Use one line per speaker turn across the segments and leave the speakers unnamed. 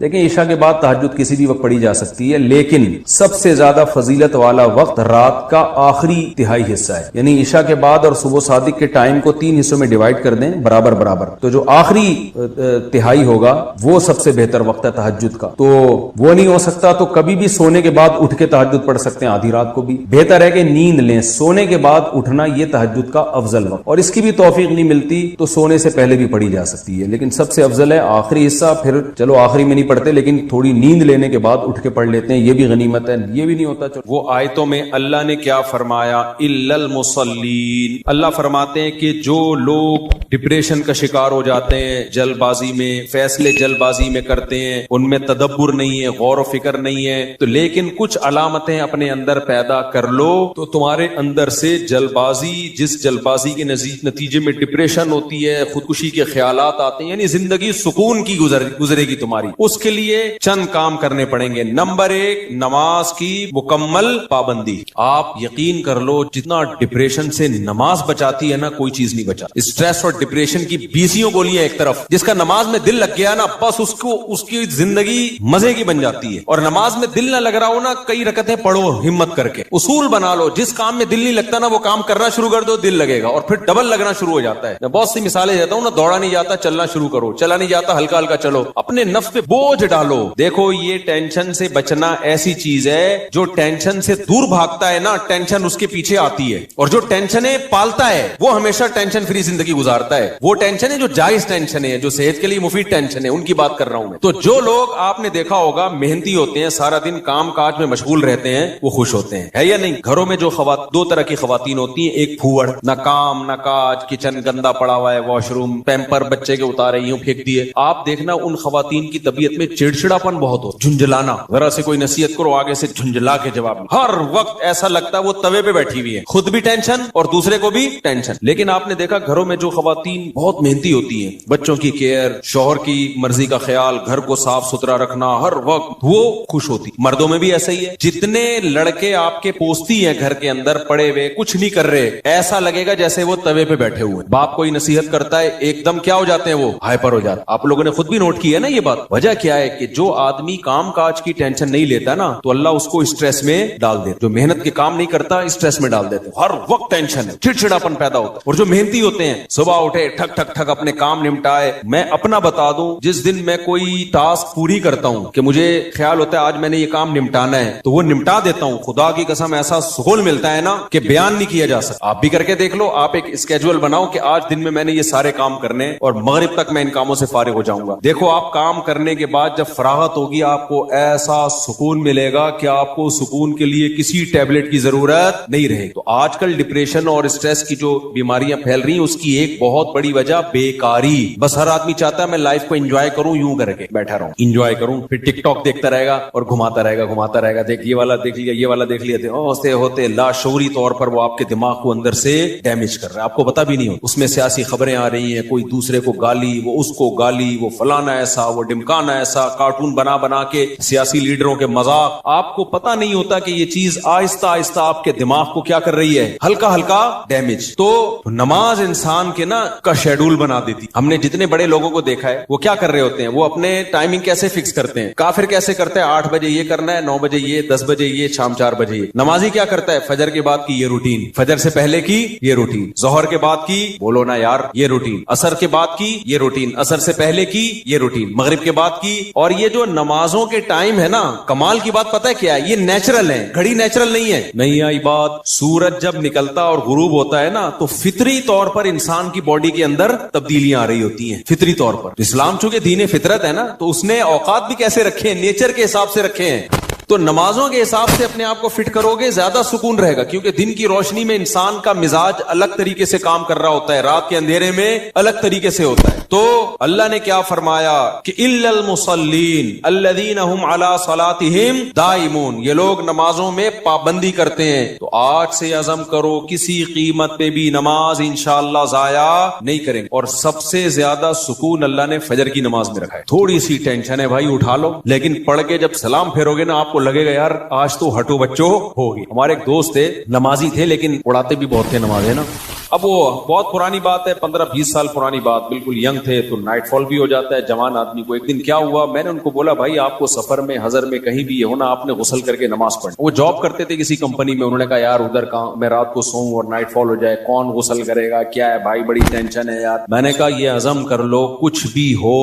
دیکھیں عشاء کے بعد تہجد کسی بھی وقت پڑھی جا سکتی ہے، لیکن سب سے زیادہ فضیلت والا وقت رات کا آخری تہائی حصہ ہے، یعنی عشاء کے بعد اور صبح صادق کے ٹائم کو 3 حصوں میں ڈیوائڈ کر دیں برابر برابر، تو جو آخری تہائی ہوگا وہ سب سے بہتر وقت ہے تہجد کا۔ تو وہ نہیں ہو سکتا تو کبھی بھی سونے کے بعد اٹھ کے تہجد پڑھ سکتے ہیں، آدھی رات کو بھی بہتر ہے کہ نیند لیں، سونے کے بعد اٹھنا یہ تہجد کا افضل وقت، اور اس کی بھی توفیق نہیں ملتی تو سونے سے پہلے بھی پڑھی جا سکتی ہے، لیکن سب سے افضل ہے آخری حصہ، پھر چلو آخری میں نہیں پڑھتے لیکن تھوڑی نیند لینے کے بعد اٹھ کے پڑھ لیتے ہیں، یہ بھی غنیمت ہے، یہ بھی نہیں ہوتا۔ چلو وہ آیتوں میں اللہ نے کیا فرمایا، الا المصلین، اللہ فرماتے ہیں کہ جو لوگ ڈپریشن کا شکار ہو جاتے ہیں، جلد بازی میں فیصلے جلد بازی میں کرتے ہیں، ان میں تدبر نہیں ہے، غور و فکر نہیں ہے، تو لیکن کچھ علامتیں اپنے اندر پیدا کر لو تو تمہارے اندر سے جلد بازی، جس جلد بازی کے نتیجے میں ڈپریشن ہوتی ہے، خودکشی کے خیالات آتے ہیں، یعنی زندگی سکون کی گزرے گی تمہاری، اس کے لیے چند کام کرنے پڑیں گے۔ نمبر 1، نماز کی مکمل پابندی۔ آپ یقین کر لو جتنا ڈپریشن سے نماز بچاتی ہے نا کوئی چیز نہیں بچا، اسٹریس اور ڈپریشن کی 20 گولیاں ایک طرف، جس کا نماز میں دل لگ گیا نا بس اس کی زندگی مزے کی بن جاتی ہے، اور نماز میں دل نہ لگ رہا ہو نا کئی رکعتیں پڑھو ہمت کر کے، اصول بنا لو، جس کام میں دل نہیں لگتا نا وہ کام کرنا شروع کر دو دل لگے گا، اور پھر ڈبل لگنا شروع ہو جاتا ہے۔ میں بہت سی مثالیں دیتا ہوں نا، دوڑا نہیں جاتا چلنا شروع کرو، چلا نہیں جاتا ہلکا ہلکا چلو، اپنے نفس پہ بوجھ ڈالو۔ دیکھو یہ ٹینشن سے بچنا ایسی چیز ہے جو ٹینشن سے دور بھاگتا ہے نا ٹینشن اس کے پیچھے آتی ہے، اور جو ٹینشنیں پالتا ہے وہ ہمیشہ ٹینشن فری زندگی گزارتا ہے۔ وہ ٹینشن ہے جو جائز ٹینشن ہے، جو صحت کے لیے مفید ٹینشن ہے، ان کی بات کر رہا ہوں میں۔ تو جو لوگ آپ نے دیکھا ہوگا محنتی ہوتے ہیں، سارا دن کام کاج میں مشغول رہتے ہیں، وہ خوش ہوتے ہیں، ہے یا نہیں؟ گھروں میں جو دو طرح کی خواتین ہوتی ہیں، ایک پھوڑ، نہ کام نہ کاج، کچن گندا پڑا ہوا ہے، واش روم پیمپر بچے کے اتارے یوں پھینک دیے، آپ دیکھنا ان خواتین کی طبیعت میں چڑچڑاپن بہت ہوتا، جھنجھلانا، ذرا سے کوئی نصیحت کرو آگے سے جھنجھلا کے جواب، ہر وقت ایسا لگتا ہے وہ توے پہ بیٹھی ہوئی ہے، خود بھی ٹینشن اور دوسرے کو بھی ٹینشن۔ لیکن آپ نے دیکھا گھروں میں جو خواتین بہت محنتی ہوتی ہیں، بچوں کی کیئر، شوہر کی مرضی کا خیال، گھر کو صاف ستھرا رکھنا، ہر وقت وہ خوش ہوتی۔ مردوں میں بھی ایسا ہی ہے، جتنے لڑکے آپ کے پوستی ہیں گھر کے اندر پڑے ہوئے کچھ نہیں کر رہے، ایسا لگے گا جیسے وہ توے پہ بیٹھے ہوئے، باپ کوئی نصیحت کرتا ہے ایک دم کیا ہو جاتے ہیں، وہ ہائپر ہو جاتے۔ آپ لوگوں نے خود بھی نوٹ کی ہے نا یہ بات۔ وجہ کیا ہے کہ جو آدمی کام کاج کی ٹینشن نہیں لیتا نا تو اللہ اس کو اسٹریس میں ڈال دیتا، جو محنت کے کام نہیں کرتا اسٹریس میں ڈال دیتے، ہر وقت ٹینشن ہے، چڑچڑاپن پیدا ہوتا ہے۔ اور جو محنتی ہوتے ہیں صبح اٹھے ٹھک ٹھک ٹھک اپنے کام نمٹائے۔ میں اپنا بتا دوں، جس دن میں کوئی ٹاسک پوری کرتا ہوں کہ مجھے خیال ہوتا ہے آج میں نے یہ کام نمٹانا ہے تو وہ نمٹا دیتا ہوں، خدا کی قسم ایسا سکون ملتا ہے نا کہ بیان نہیں کیا جا سکتا۔ آپ بھی کر کے دیکھ لو، آپ ایک اسکیجول بناؤ کہ آج دن میں نے یہ سارے کام کرنے اور مغرب تک میں ان کاموں سے فارغ ہو جاؤں گا۔ دیکھو آپ کام کرنے کے بعد جب فراغت ہوگی آپ کو ایسا سکون ملے گا کہ آپ کو سکون کے لیے کسی ٹیبلٹ کی ضرورت نہیں رہے گی۔ تو آج کل ڈپریشن اور اسٹریس کی جو بیماریاں پھیل رہی ہیں اس کی ایک بہت بڑی وجہ بیکاری۔ بس ہر آدمی چاہتا ہے میں لائف کو انجوائے کروں، یوں کر کے بیٹھا رہوں، انجوائے کروں، پھر ٹک ٹاک دیکھتا رہے گا اور گھماتا رہے گا، دیکھ یہ والا دیکھ لیا، یہ والا دیکھ لیا، ہوتے لاشعوری طور پر وہ آپ کے دماغ کو اندر سے ڈیمیج کر رہا ہے، آپ کو پتا بھی نہیں ہو۔ اس میں سیاسی خبریں آ رہی ہیں، کوئی دوسرے کو گالی، وہ اس کو گالی، وہ فلانا ایسا، وہ ڈمکانا ایسا، کارٹون بنا کے سیاسی لیڈروں کے مذاق۔ آپ کو پتا نہیں ہوتا کہ یہ چیز آہستہ آہستہ آپ کے دماغ کو کیا کر رہی ہے، ہلکا ہلکا ڈیمیج۔ تو نماز انسان کے نا کا شیڈول بنا دیتی۔ ہم نے جتنے بڑے لوگوں کو دیکھا ہے وہ کیا کر رہے ہوتے ہیں، وہ اپنے ٹائمنگ کیسے فکس کرتے ہیں، کافر کیسے کرتے ہیں، 8 بجے یہ کرنا ہے، 9 بجے یہ، 10 بجے یہ، شام 4 بجے یہ۔ نمازی کیا کرتا ہے، فجر کے بعد کی یہ روٹین، فجر سے پہلے کی یہ روٹین، ظہر کے بعد کی بولو نا یار یہ روٹین، عصر کے بعد کی یہ روٹین، عصر سے پہلے کی یہ روٹین، مغرب کے بعد کی۔ اور یہ جو نمازوں کے ٹائم ہے نا، کمال کی بات پتہ ہے کیا ہے، یہ نیچرل ہے، گھڑی نیچرل نہیں ہے۔ نہیں آئی بات، سورج جب نکلتا اور غروب ہوتا ہے نا تو فطری طور پر انسان کی باڈی کے اندر تبدیلیاں آ رہی ہوتی ہیں، فطری طور پر۔ اسلام چونکہ دین فطرت ہے نا تو اس نے اوقات بھی کیسے رکھے ہیں، نیچر کے حساب سے رکھے ہیں۔ تو نمازوں کے حساب سے اپنے آپ کو فٹ کرو گے زیادہ سکون رہے گا، کیونکہ دن کی روشنی میں انسان کا مزاج الگ طریقے سے کام کر رہا ہوتا ہے، رات کے اندھیرے میں الگ طریقے سے ہوتا ہے۔ تو اللہ نے کیا فرمایا کہ الا المصلین الذین هم علی صلاتهم دائمون، یہ لوگ نمازوں میں پابندی کرتے ہیں۔ تو آج سے عزم کرو کسی قیمت پہ بھی نماز انشاءاللہ ضائع نہیں کریں گے۔ اور سب سے زیادہ سکون اللہ نے فجر کی نماز میں رکھا ہے۔ تھوڑی سی ٹینشن ہے بھائی اٹھا لو، لیکن پڑھ کے جب سلام پھیرو گے نا آپ کو لگے گا یار آج تو ہٹو بچوں ہوگی۔ ہمارے ایک دوست تھے، نمازی تھے لیکن اڑاتے بھی بہت تھے نمازیں نا۔ اب وہ بہت پرانی بات ہے, 15-20 سال پرانی بات, بالکل ینگ تھے تو نائٹ فال بھی ہو جاتا ہے جوان آدمی کو. ایک دن کیا ہوا, میں نے ان کو بولا بھائی آپ کو سفر میں حضر میں کہیں بھی یہ ہونا, آپ نے غسل کر کے نماز پڑھنا. وہ جاب کرتے تھے کسی کمپنی میں, انہوں نے کہا یار ادھر کہاں میں رات کو سوؤں اور نائٹ فال ہو جائے, کون غسل کرے گا, کیا ہے بھائی بڑی ٹینشن ہے یار. میں نے کہا یہ عزم کر لو کچھ بھی ہو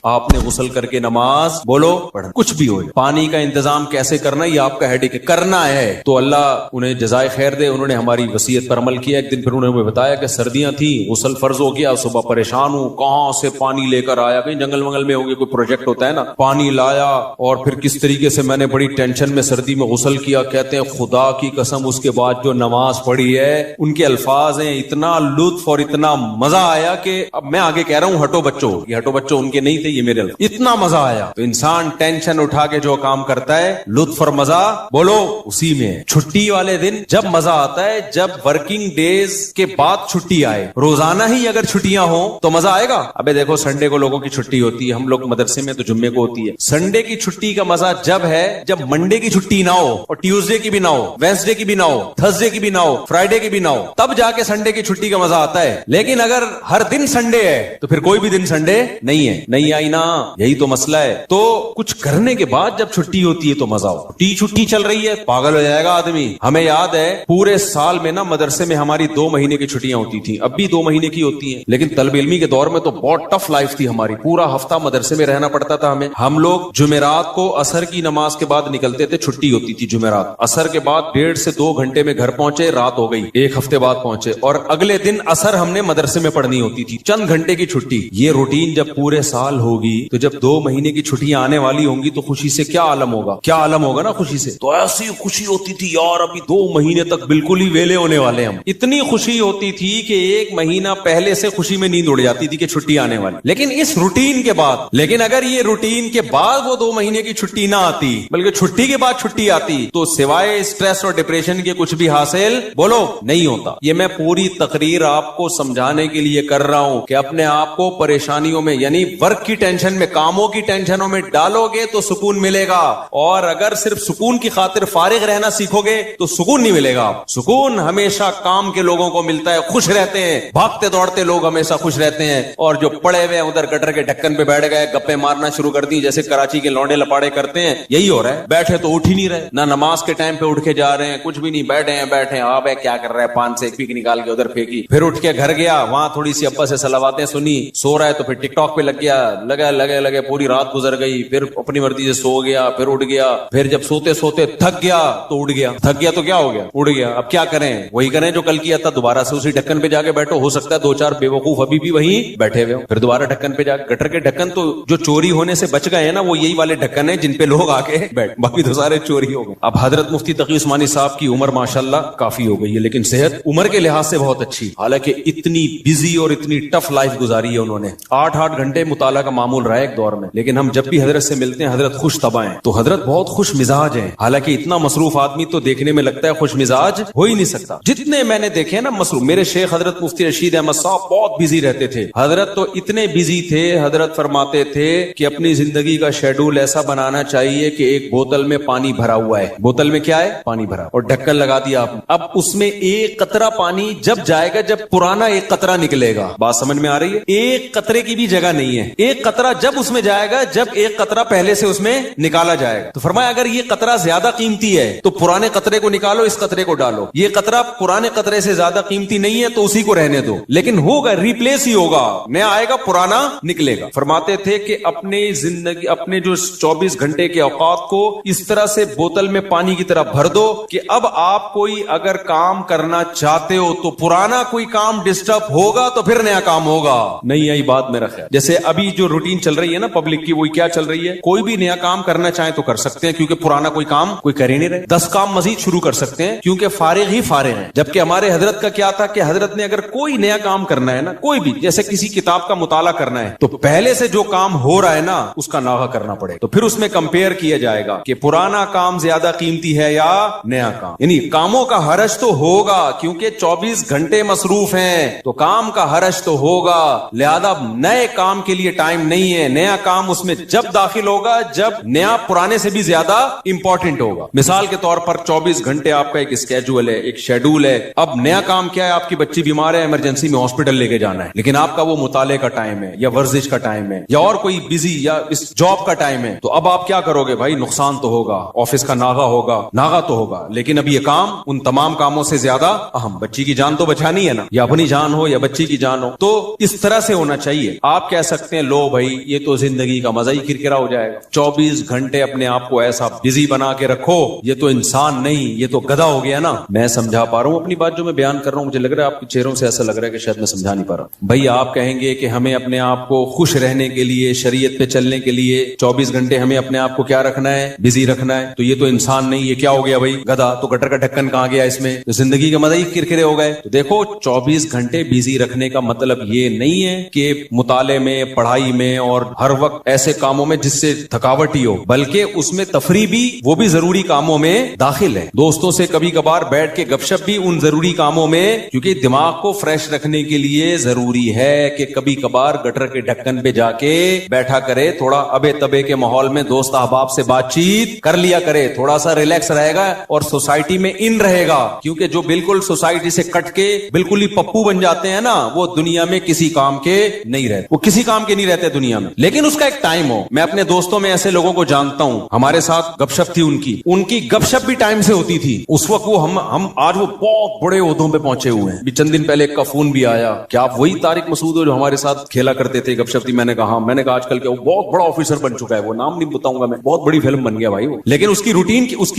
آپ نے غسل کر کے نماز بولو پڑھنا, کچھ بھی ہو. پانی کا انتظام کیسے کرنا یہ آپ کا ہیڈک کرنا ہے. تو اللہ انہیں جزائے خیر دے, انہوں نے ہماری وصیت پر عمل کیا. ایک دن پھر انہوں نے بتایا کہ سردیاں تھیں, غسل فرض ہو گیا, صبح پریشان ہوں کہاں سے پانی لے کر آیا, کہیں جنگل منگل میں ہوگی کوئی پروجیکٹ ہوتا ہے نا, پانی لایا اور پھر کس طریقے سے میں نے بڑی ٹینشن میں سردی میں غسل کیا. کہتے ہیں خدا کی قسم اس کے بعد جو نماز پڑھی ہے, ان کے الفاظ ہیں, اتنا لطف اور اتنا مزہ آیا کہ اب میں آگے کہہ رہا ہوں ہٹو بچوں, یہ ہٹو بچوں ان کے نہیں تھے, یہ میرے اتنا مزہ آیا. تو انسان ٹینشن اٹھا کے جو کام کرتا ہے لطف اور مزہ بولو اسی میں ہے. چھٹی والے دن جب مزہ آتا ہے جب ورکنگ ڈیز کے بعد چھٹی آئے. روزانہ ہی اگر چھٹیاں ہوں تو مزہ آئے گا. ابے دیکھو سنڈے کو لوگوں کی چھٹی ہوتی ہے, ہم لوگ مدرسے میں تو جمعے کو ہوتی ہے. سنڈے کی چھٹی کا مزہ جب ہے جب منڈے کی چھٹی نہ ہو, اور ٹیوزڈے کی بھی نہ ہو, وینسڈے کی بھی نہ ہو, تھرسڈے کی بھی نہ ہو, فرائیڈے کی بھی نہ ہو, تب جا کے سنڈے کی چھٹی کا مزہ آتا ہے. لیکن اگر ہر دن سنڈے ہے تو پھر کوئی بھی دن سنڈے نہیں ہے. نہیں آئی نا, یہی تو مسئلہ ہے. تو کچھ کرنے کے بعد جب چھٹی ہوتی ہے تو مزہ ہو. چھٹی چل رہی ہے پاگل ہو جائے گا آدمی. ہمیں یاد ہے پورے سال میں نا مدرسے میں ہماری 2 مہینے کی چھٹیاں ہوتی تھی, اب بھی 2 مہینے کی ہوتی ہیں, لیکن طالب علمی کے دور میں تو بہت ٹف لائف تھی ہماری. پورا ہفتہ مدرسے میں رہنا پڑتا تھا ہمیں. ہم لوگ جمعرات کو عصر کی نماز کے بعد نکلتے تھے, چھٹی ہوتی تھی جمعرات. عصر کے بعد 1.5 سے 2 گھنٹے میں گھر پہنچے, رات ہو گئی, 1 ہفتے بعد پہنچے, اور اگلے دن عصر ہم نے مدرسے میں پڑھنی ہوتی تھی, چند گھنٹے کی چھٹی. یہ روٹین جب پورے سال ہوگی تو جب 2 مہینے کی چھٹیاں آنے والی ہوں گی تو خوشی سے کیا عالم ہوگا, کیا عالم ہوگا نا خوشی سے. تو ایسی خوشی ہوتی تھی یار ابھی 2 مہینے تک بالکل ہی ویلے ہونے والے ہم. اتنی خوشی ہوتی تھی کہ 1 مہینہ پہلے سے خوشی میں نیند اڑ جاتی تھی کہ چھٹی آنے والی. لیکن اس روٹین کے بعد, لیکن اگر یہ روٹین کے بعد وہ 2 مہینے کی چھٹی نہ آتی بلکہ چھٹی کے بعد چھٹی آتی تو سوائے اسٹریس اور ڈپریشن کے کچھ بھی حاصل بولو نہیں ہوتا. یہ میں پوری تقریر آپ کو سمجھانے کے لیے کر رہا ہوں کہ اپنے آپ کو پریشانیوں میں یعنی ورک کی ٹینشن میں, کاموں کی ٹینشنوں میں ڈالو گے تو سکون ملے گا, اور اگر صرف سکون کی خاطر فارغ رہنا سیکھو گے تو سکون نہیں ملے گا. سکون ہمیشہ کام کے لوگوں کو ملتا ہے, خوش رہتے ہیں, بھاگتے دوڑتے لوگ ہمیشہ خوش رہتے ہیں. اور جو پڑے ہوئے ادھر گٹر کے ڈھکن پہ بیٹھ گئے, گپے مارنا شروع کر دی جیسے کراچی کے لونڈے لپاڑے کرتے ہیں, یہی ہو رہا ہے. بیٹھے تو اٹھ ہی نہیں رہے, نہ نماز کے ٹائم پہ اٹھ کے جا رہے ہیں, کچھ بھی نہیں, بیٹھے ہیں. آپ کیا کر رہے ہیں, 5 سے 1 پیک نکال کے ادھر پھینکی, پھر اٹھ کے گھر گیا, وہاں تھوڑی سی ابا سے صلواتیں سنی, سو رہا ہے تو پھر ٹک ٹاک پہ لگ گیا, لگے پوری رات گزر گئی, پھر اپنی مرضی سے سو گیا, پھر اٹھ گیا, پھر جب سوتے سوتے تھک گیا تو اٹھ گیا, تھک گیا تو کیا ہو گیا, اٹھ گیا. اب کیا کریں, وہی کریں جو کل کیا تھا, دوبارہ سے اسی ڈھکن پہ جا کے بیٹھو. ہو سکتا ہے 2-4 بے وقوف ابھی بھی وہیں بیٹھے ہوئے, پھر دوبارہ ڈھکن پہ جا. گٹر کے ڈھکن تو جو چوری ہونے سے بچ گئے ہیں نا, وہ یہی والے ڈھکن ہیں جن پہ لوگ آ کے بیٹھ, باقی تو سارے چوری ہو گئے. اب حضرت مفتی تقی عثمانی صاحب کی عمر ماشاءاللہ کافی ہو گئی ہے, لیکن صحت عمر کے لحاظ سے بہت اچھی, حالانکہ اتنی بزی اور اتنی ٹف لائف گزاری ہے انہوں نے. 8 گھنٹے مطالعہ کا معمول رہا ہے ایک دور میں, لیکن ہم جب بھی حضرت سے ملتے ہیں حضرت خوش طبع ہیں. تو حضرت بہت خوش مزاج ہیں, حالانکہ اتنا مصروف آدمی تو دیکھنے میں لگتا ہے خوش مزاج ہو ہی نہیں سکتا. جتنے میں نے دیکھے نا مصروف, میرے شیخ حضرت مفتی رشید احمد صاحب بہت بزی رہتے تھے. حضرت تو اتنے بزی تھے, حضرت فرماتے تھے کہ اپنی زندگی کا شیڈول ایسا بنانا چاہیے کہ ایک بوتل میں پانی بھرا ہوا ہے, بوتل میں کیا ہے, پانی بھرا, اور ڈھکن لگا دیا آپ نے. اب اس میں ایک قطرہ پانی جب جائے گا جب پرانا ایک قطرہ نکلے گا. بات سمجھ میں آ رہی ہے, ایک قطرے کی بھی جگہ نہیں ہے. ایک قطرہ جب اس میں جائے گا جب ایک قطرہ پہلے سے اس میں نکالا جائے گا. تو فرمایا اگر یہ قطرہ زیادہ قیمتی ہے تو پرانے قطرے کو نکالو, اس قطرے کو ڈالو. یہ قطرہ پرانے قطرے سے زیادہ قیمتی نہیں ہے تو اسی کو رہنے دو, لیکن ہوگا ریپلیس ہی ہوگا, نیا آئے گا پرانا نکلے گا. فرماتے تھے کہ اپنی زندگی, اپنے جو 24 گھنٹے کے اوقات کو اس طرح سے بوتل میں پانی کی طرح بھر دو کہ اب آپ کوئی اگر کام کرنا چاہتے ہو تو پرانا کوئی کام ڈسٹرب ہوگا تو پھر نیا کام ہوگا. نہیں آئی بات میرا خیال. جیسے ابھی جو روٹین چل رہی ہے نا پبلک کی, وہی کیا چل رہی ہے, کوئی بھی نیا کام کرنا چاہیں تو کر سکتے ہیں کیونکہ پرانا کوئی کام کوئی کر ہی نہیں رہے. 10 کام مزید شروع کر سکتے ہیں کیونکہ فارغ ہی فارغ ہیں. جبکہ ہمارے حضرت کا کیا تھا کہ حضرت نے اگر کوئی نیا کام کرنا ہے نا, کوئی بھی, جیسے کسی کتاب کا مطالعہ کرنا ہے تو پہلے سے جو کام ہو رہا ہے نا اس کا ناغہ کرنا پڑے, تو پھر اس میں کمپیئر کیا جائے گا کہ پرانا کام زیادہ قیمتی ہے یا نیا کام. یعنی کاموں کا حرج تو ہوگا کیونکہ 24 گھنٹے مصروف ہیں تو کام کا حرج تو ہوگا, لہذا نئے کام کے لیے ٹائم نہیں ہے. نیا کام اس میں جب داخل ہوگا جب نیا پرانے سے بھی زیادہ امپورٹنٹ ہوگا. مثال کے طور پر 24 گھنٹے آپ کا ایک اسکیجول ہے, ایک شیڈول ہے. اب نیا کام کیا ہے آپ کی بچی بیمار ہے, ایمرجنسی میں ہاسپٹل لے کے جانا ہے, لیکن آپ کا وہ مطالعے کا ٹائم ہے یا ورزش کا ٹائم ہے یا اور کوئی بزی یا اس جاب کا ٹائم ہے, تو اب آپ کیا کرو گے بھائی؟ نقصان تو ہوگا, آفس کا ناغا تو ہوگا, لیکن اب یہ کام ان تمام کاموں سے زیادہ اہم, بچی کی جان تو بچانی ہے نا, یا اپنی جان ہو یا بچی کی جان ہو, تو اس طرح سے ہونا چاہیے. آپ کہہ سکتے ہیں لو بھائی یہ تو زندگی کا مزہ ہی کرکرا ہو جائے گا, 24 گھنٹے اپنے آپ کو ایسا بزی بنا کے رکھو, یہ تو انسان نہیں, یہ تو گدھا ہو گیا نا. میں سمجھا پا رہا ہوں اپنی بات جو میں بیان کر رہا ہوں, مجھے لگ رہا ہے آپ کے چہروں سے ایسا لگ رہا ہے کہ شاید میں سمجھا نہیں پا رہا. بھائی آپ کہیں گے کہ ہمیں اپنے آپ کو خوش رہنے کے لیے, شریعت پہ چلنے کے لیے 24 گھنٹے ہمیں اپنے آپ کو کیا رکھنا ہے؟ بزی رکھنا ہے. تو یہ تو انسان نہیں, یہ کیا ہو گیا بھائی؟ گدھا. تو گٹر کا ڈھکن کہاں گیا اس میں؟ تو زندگی کا مزہ ہی کرکرے ہو گئے. تو دیکھو 24 گھنٹے بزی رکھنے کا مطلب یہ نہیں ہے کہ مطالعے میں, پڑھائی میں اور ہر وقت ایسے کاموں میں جس سے تھکاوٹ ہی ہو, بلکہ اس میں تفریح بھی, وہ بھی ضروری کاموں میں داخل ہے. دوستوں سے کبھی کبھار بیٹھ کے گپ شپ بھی ان ضروری کاموں میں, کیونکہ دماغ کو فریش رکھنے کے لیے ضروری ہے کہ کبھی کبھار گٹر کے ڈھکن پہ جا کے بیٹھا کرے, تھوڑا ابے تبے کے ماحول میں دوست احباب سے بات چیت کر لیا کرے, تھوڑا سا ریلیکس رہے گا اور سوسائٹی میں ان رہے گا. کیونکہ جو بالکل سوسائٹی سے کٹ کے بالکل ہی پپو بن جاتے ہیں نا, وہ دنیا میں کسی کام کے نہیں رہتے, وہ کسی کام کے نہیں رہتے دنیا میں. لیکن اس کا ایک ٹائم ہو. میں اپنے دوستوں میں ایسے لوگوں کو جانتا ہوں, ہمارے ساتھ گپ شپ تھی ان کی گپ شپ بھی ٹائم سے ہوتی تھی. اس وقت وہ ہم آج وہ بہت بڑے عہدوں پہ پہنچے ہوئے ہیں. چند دن پہلے ایک کا فون بھی آیا کہ آپ وہی طارق مسعود ہو جو ہمارے ساتھ کھیلا کرتے تھے, گپ شپ تھی. میں نے کہا آج کل کیا وہ بہت بڑا آفیسر بن چکا ہے, وہ نام نہیں بتاؤں گا میں, بہت بڑی فلم بن گیا بھائی وہ. لیکن اس کی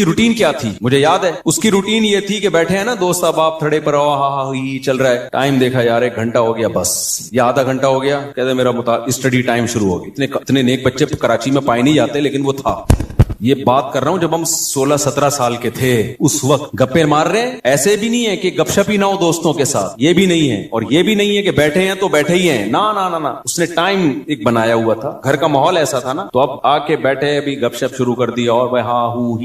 روٹین کیا تھی مجھے یاد ہے. اس کی روٹین یہ تھی کہ بیٹھے ہیں نا دوست اب تھڑے پر, چل رہا ہے, ٹائم دیکھا یار 1 گھنٹہ ہو گیا بس, یا آدھا گھنٹہ ہو گیا, کہتے میرا اسٹڈی ٹائم شروع ہو گیا. اتنے نیک بچے کراچی میں پائے نہیں جاتے, لیکن وہ تھا. یہ بات کر رہا ہوں جب ہم 16-17 سال کے تھے, اس وقت گپے مار رہے ہیں. ایسے بھی نہیں ہے کہ گپ شپ ہی نہ ہو دوستوں کے ساتھ, یہ بھی نہیں ہے. اور یہ بھی نہیں ہے کہ بیٹھے ہیں تو بیٹھے ہی ہیں, نا. اس نے ٹائم ایک بنایا ہوا تھا, گھر کا ماحول ایسا تھا نا, تو اب آ کے بیٹھے ابھی گپ شپ شروع کر دیا, اور بھائی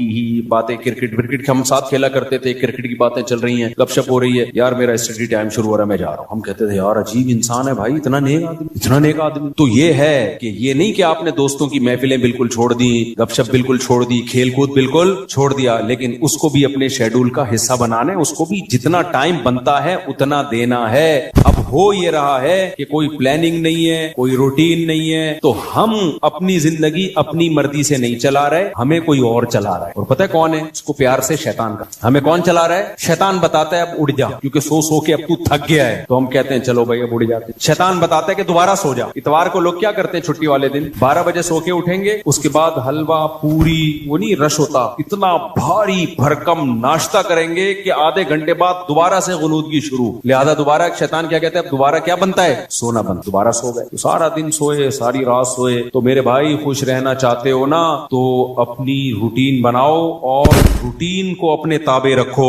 ہی باتیں, کرکٹ ہم ساتھ کھیلا کرتے تھے, کرکٹ کی باتیں چل رہی ہیں, گپ شپ ہو رہی ہے. یار میرا اسٹڈی ٹائم شروع ہو رہا ہے, میں جا رہا ہوں. ہم کہتے تھے یار عجیب انسان ہے بھائی, اتنا نیک آدمی. تو یہ ہے کہ یہ نہیں کہ آپ نے دوستوں کی محفلیں بالکل چھوڑ دی, گپ شپ بالکل چھوڑ دی, کھیل کود بالکل چھوڑ دیا, لیکن اس کو بھی اپنے شیڈول کا حصہ بنانا ہے. اس کو بھی جتنا ٹائم بنتا ہے اتنا دینا ہے. اب ہو یہ رہا ہے کہ کوئی پلاننگ نہیں ہے, کوئی روٹین نہیں ہے, تو ہم اپنی زندگی اپنی مرضی سے نہیں چلا رہے, ہمیں کوئی اور چلا رہا ہے. اور پتہ ہے کون ہے اس کو پیار سے؟ شیطان کا. ہمیں کون چلا رہا ہے؟ شیطان بتاتا ہے اب اڑ جا, کیونکہ سو کے اب تو تھک گیا ہے, تو ہم کہتے ہیں چلو بھائی اب اڑ جاتے. شیطان بتاتا ہے کہ دوبارہ سو جا. اتوار کو لوگ کیا کرتے ہیں چھٹی والے دن 12 بجے سو کے اٹھیں گے, اس کے بعد حلوہ پوری, وہ نہیں رش ہوتا, اتنا بھاری بھرکم ناشتہ کریں گے کہ آدھے گھنٹے بعد دوبارہ سے غنودگی شروع. لہذا دوبارہ شیطان کیا کہتا ہے, اب دوبارہ کیا بنتا ہے؟ سونا بند. دوبارہ سو گئے, تو سارا دن سوئے, ساری رات سوئے. تو میرے بھائی خوش رہنا چاہتے ہو نا, تو اپنی روٹین بناؤ اور روٹین کو اپنے تابع رکھو,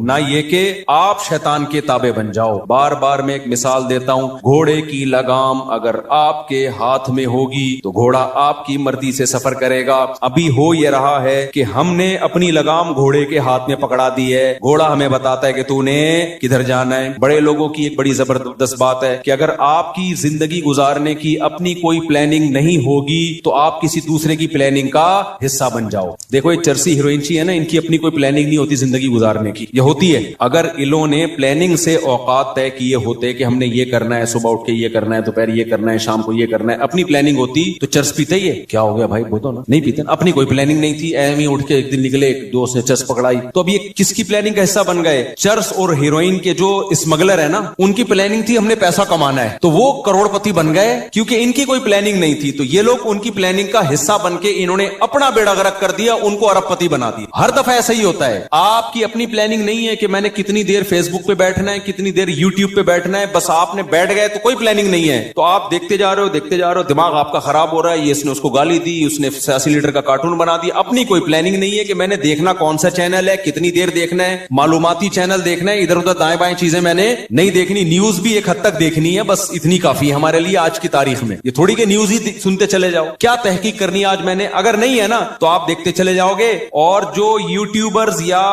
نہ یہ کہ آپ شیطان کے تابع بن جاؤ. بار بار میں ایک مثال دیتا ہوں, گھوڑے کی لگام اگر آپ کے ہاتھ میں ہوگی تو گھوڑا آپ کی مرضی سے سفر کرے گا. ابھی ہو یہ رہا ہے کہ ہم نے اپنی لگام گھوڑے کے ہاتھ میں پکڑا دی ہے, گھوڑا ہمیں بتاتا ہے کہ تو نے کدھر جانا ہے. بڑے لوگوں کی ایک بڑی زبردست بات ہے کہ اگر آپ کی زندگی گزارنے کی اپنی کوئی پلاننگ نہیں ہوگی تو آپ کسی دوسرے کی پلاننگ کا حصہ بن جاؤ. دیکھو یہ چرسی ہیروئن چی ہے نا, ان کی اپنی کوئی پلاننگ نہیں ہوتی زندگی گزارنے کی. یہ ہوتی ہے اگر انہوں نے پلاننگ سے اوقات طے کیے ہوتے کہ ہم نے یہ کرنا ہے, صبح اٹھ کے یہ کرنا ہے, دوپہر یہ کرنا ہے, شام کو یہ کرنا ہے, اپنی پلاننگ ہوتی تو چرس پیتے ہی ہے. کیا ہو گیا بھائی, بولو نا, نہیں پیتے. اپنی کوئی پلاننگ نہیں تھی, ایم ہی اٹھ کے ایک دن نکلے, ایک دوست نے چرس پکڑائی. تو اب یہ کس کی پلاننگ کا حصہ بن گئے؟ چرس اور ہیروئن کے جو اسمگلر ہے نا, ان کی پلاننگ تھی ہم نے پیسہ کمانا ہے, تو وہ کروڑ پتی بن گئے کیونکہ ان کی کوئی پلاننگ نہیں تھی. تو یہ لوگ ان کی پلاننگ کا حصہ بن کے انہوں نے اپنا بیڑا غرق کر دیا, ان کو ارب پتی بنا دیا. ہر دفعہ ایسا ہی ہوتا ہے. آپ کی اپنی پلاننگ نہیں ہے کہ میں نے کتنی دیر فیس بک پہ بیٹھنا ہے, کتنی دیر یوٹیوب پہ بیٹھنا ہے, بس آپ نے بیٹھ گئے تو کوئی پلاننگ نہیں ہے. تو آپ دیکھتے جا رہے ہو, دماغ آپ کا خراب ہو رہا ہے. یہ اس نے اس کو گالی دی, اس نے 86 لیٹر کا کارٹون بنا دیا. اپنی کوئی پلاننگ نہیں ہے کہ میں نے دیکھنا کون سا چینل ہے, کتنی دیر دیکھنا ہے, معلوماتی چینل دیکھنا ہے, ادھر ادھر دائیں بائیں چیزیں میں نے نہیں دیکھنی, نیوز بھی ایک حد تک دیکھنی ہے, بس اتنی کافی ہے ہمارے لیے آج کی تاریخ میں. یہ تھوڑی کہ نیوز ہی سنتے چلے جاؤ, کیا تحقیق کرنی ہے آج میں نے, اگر نہیں ہے نا تو آپ دیکھتے چلے جاؤ گے. اور جو یوٹیوبرز یا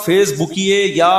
فیس بکیے یا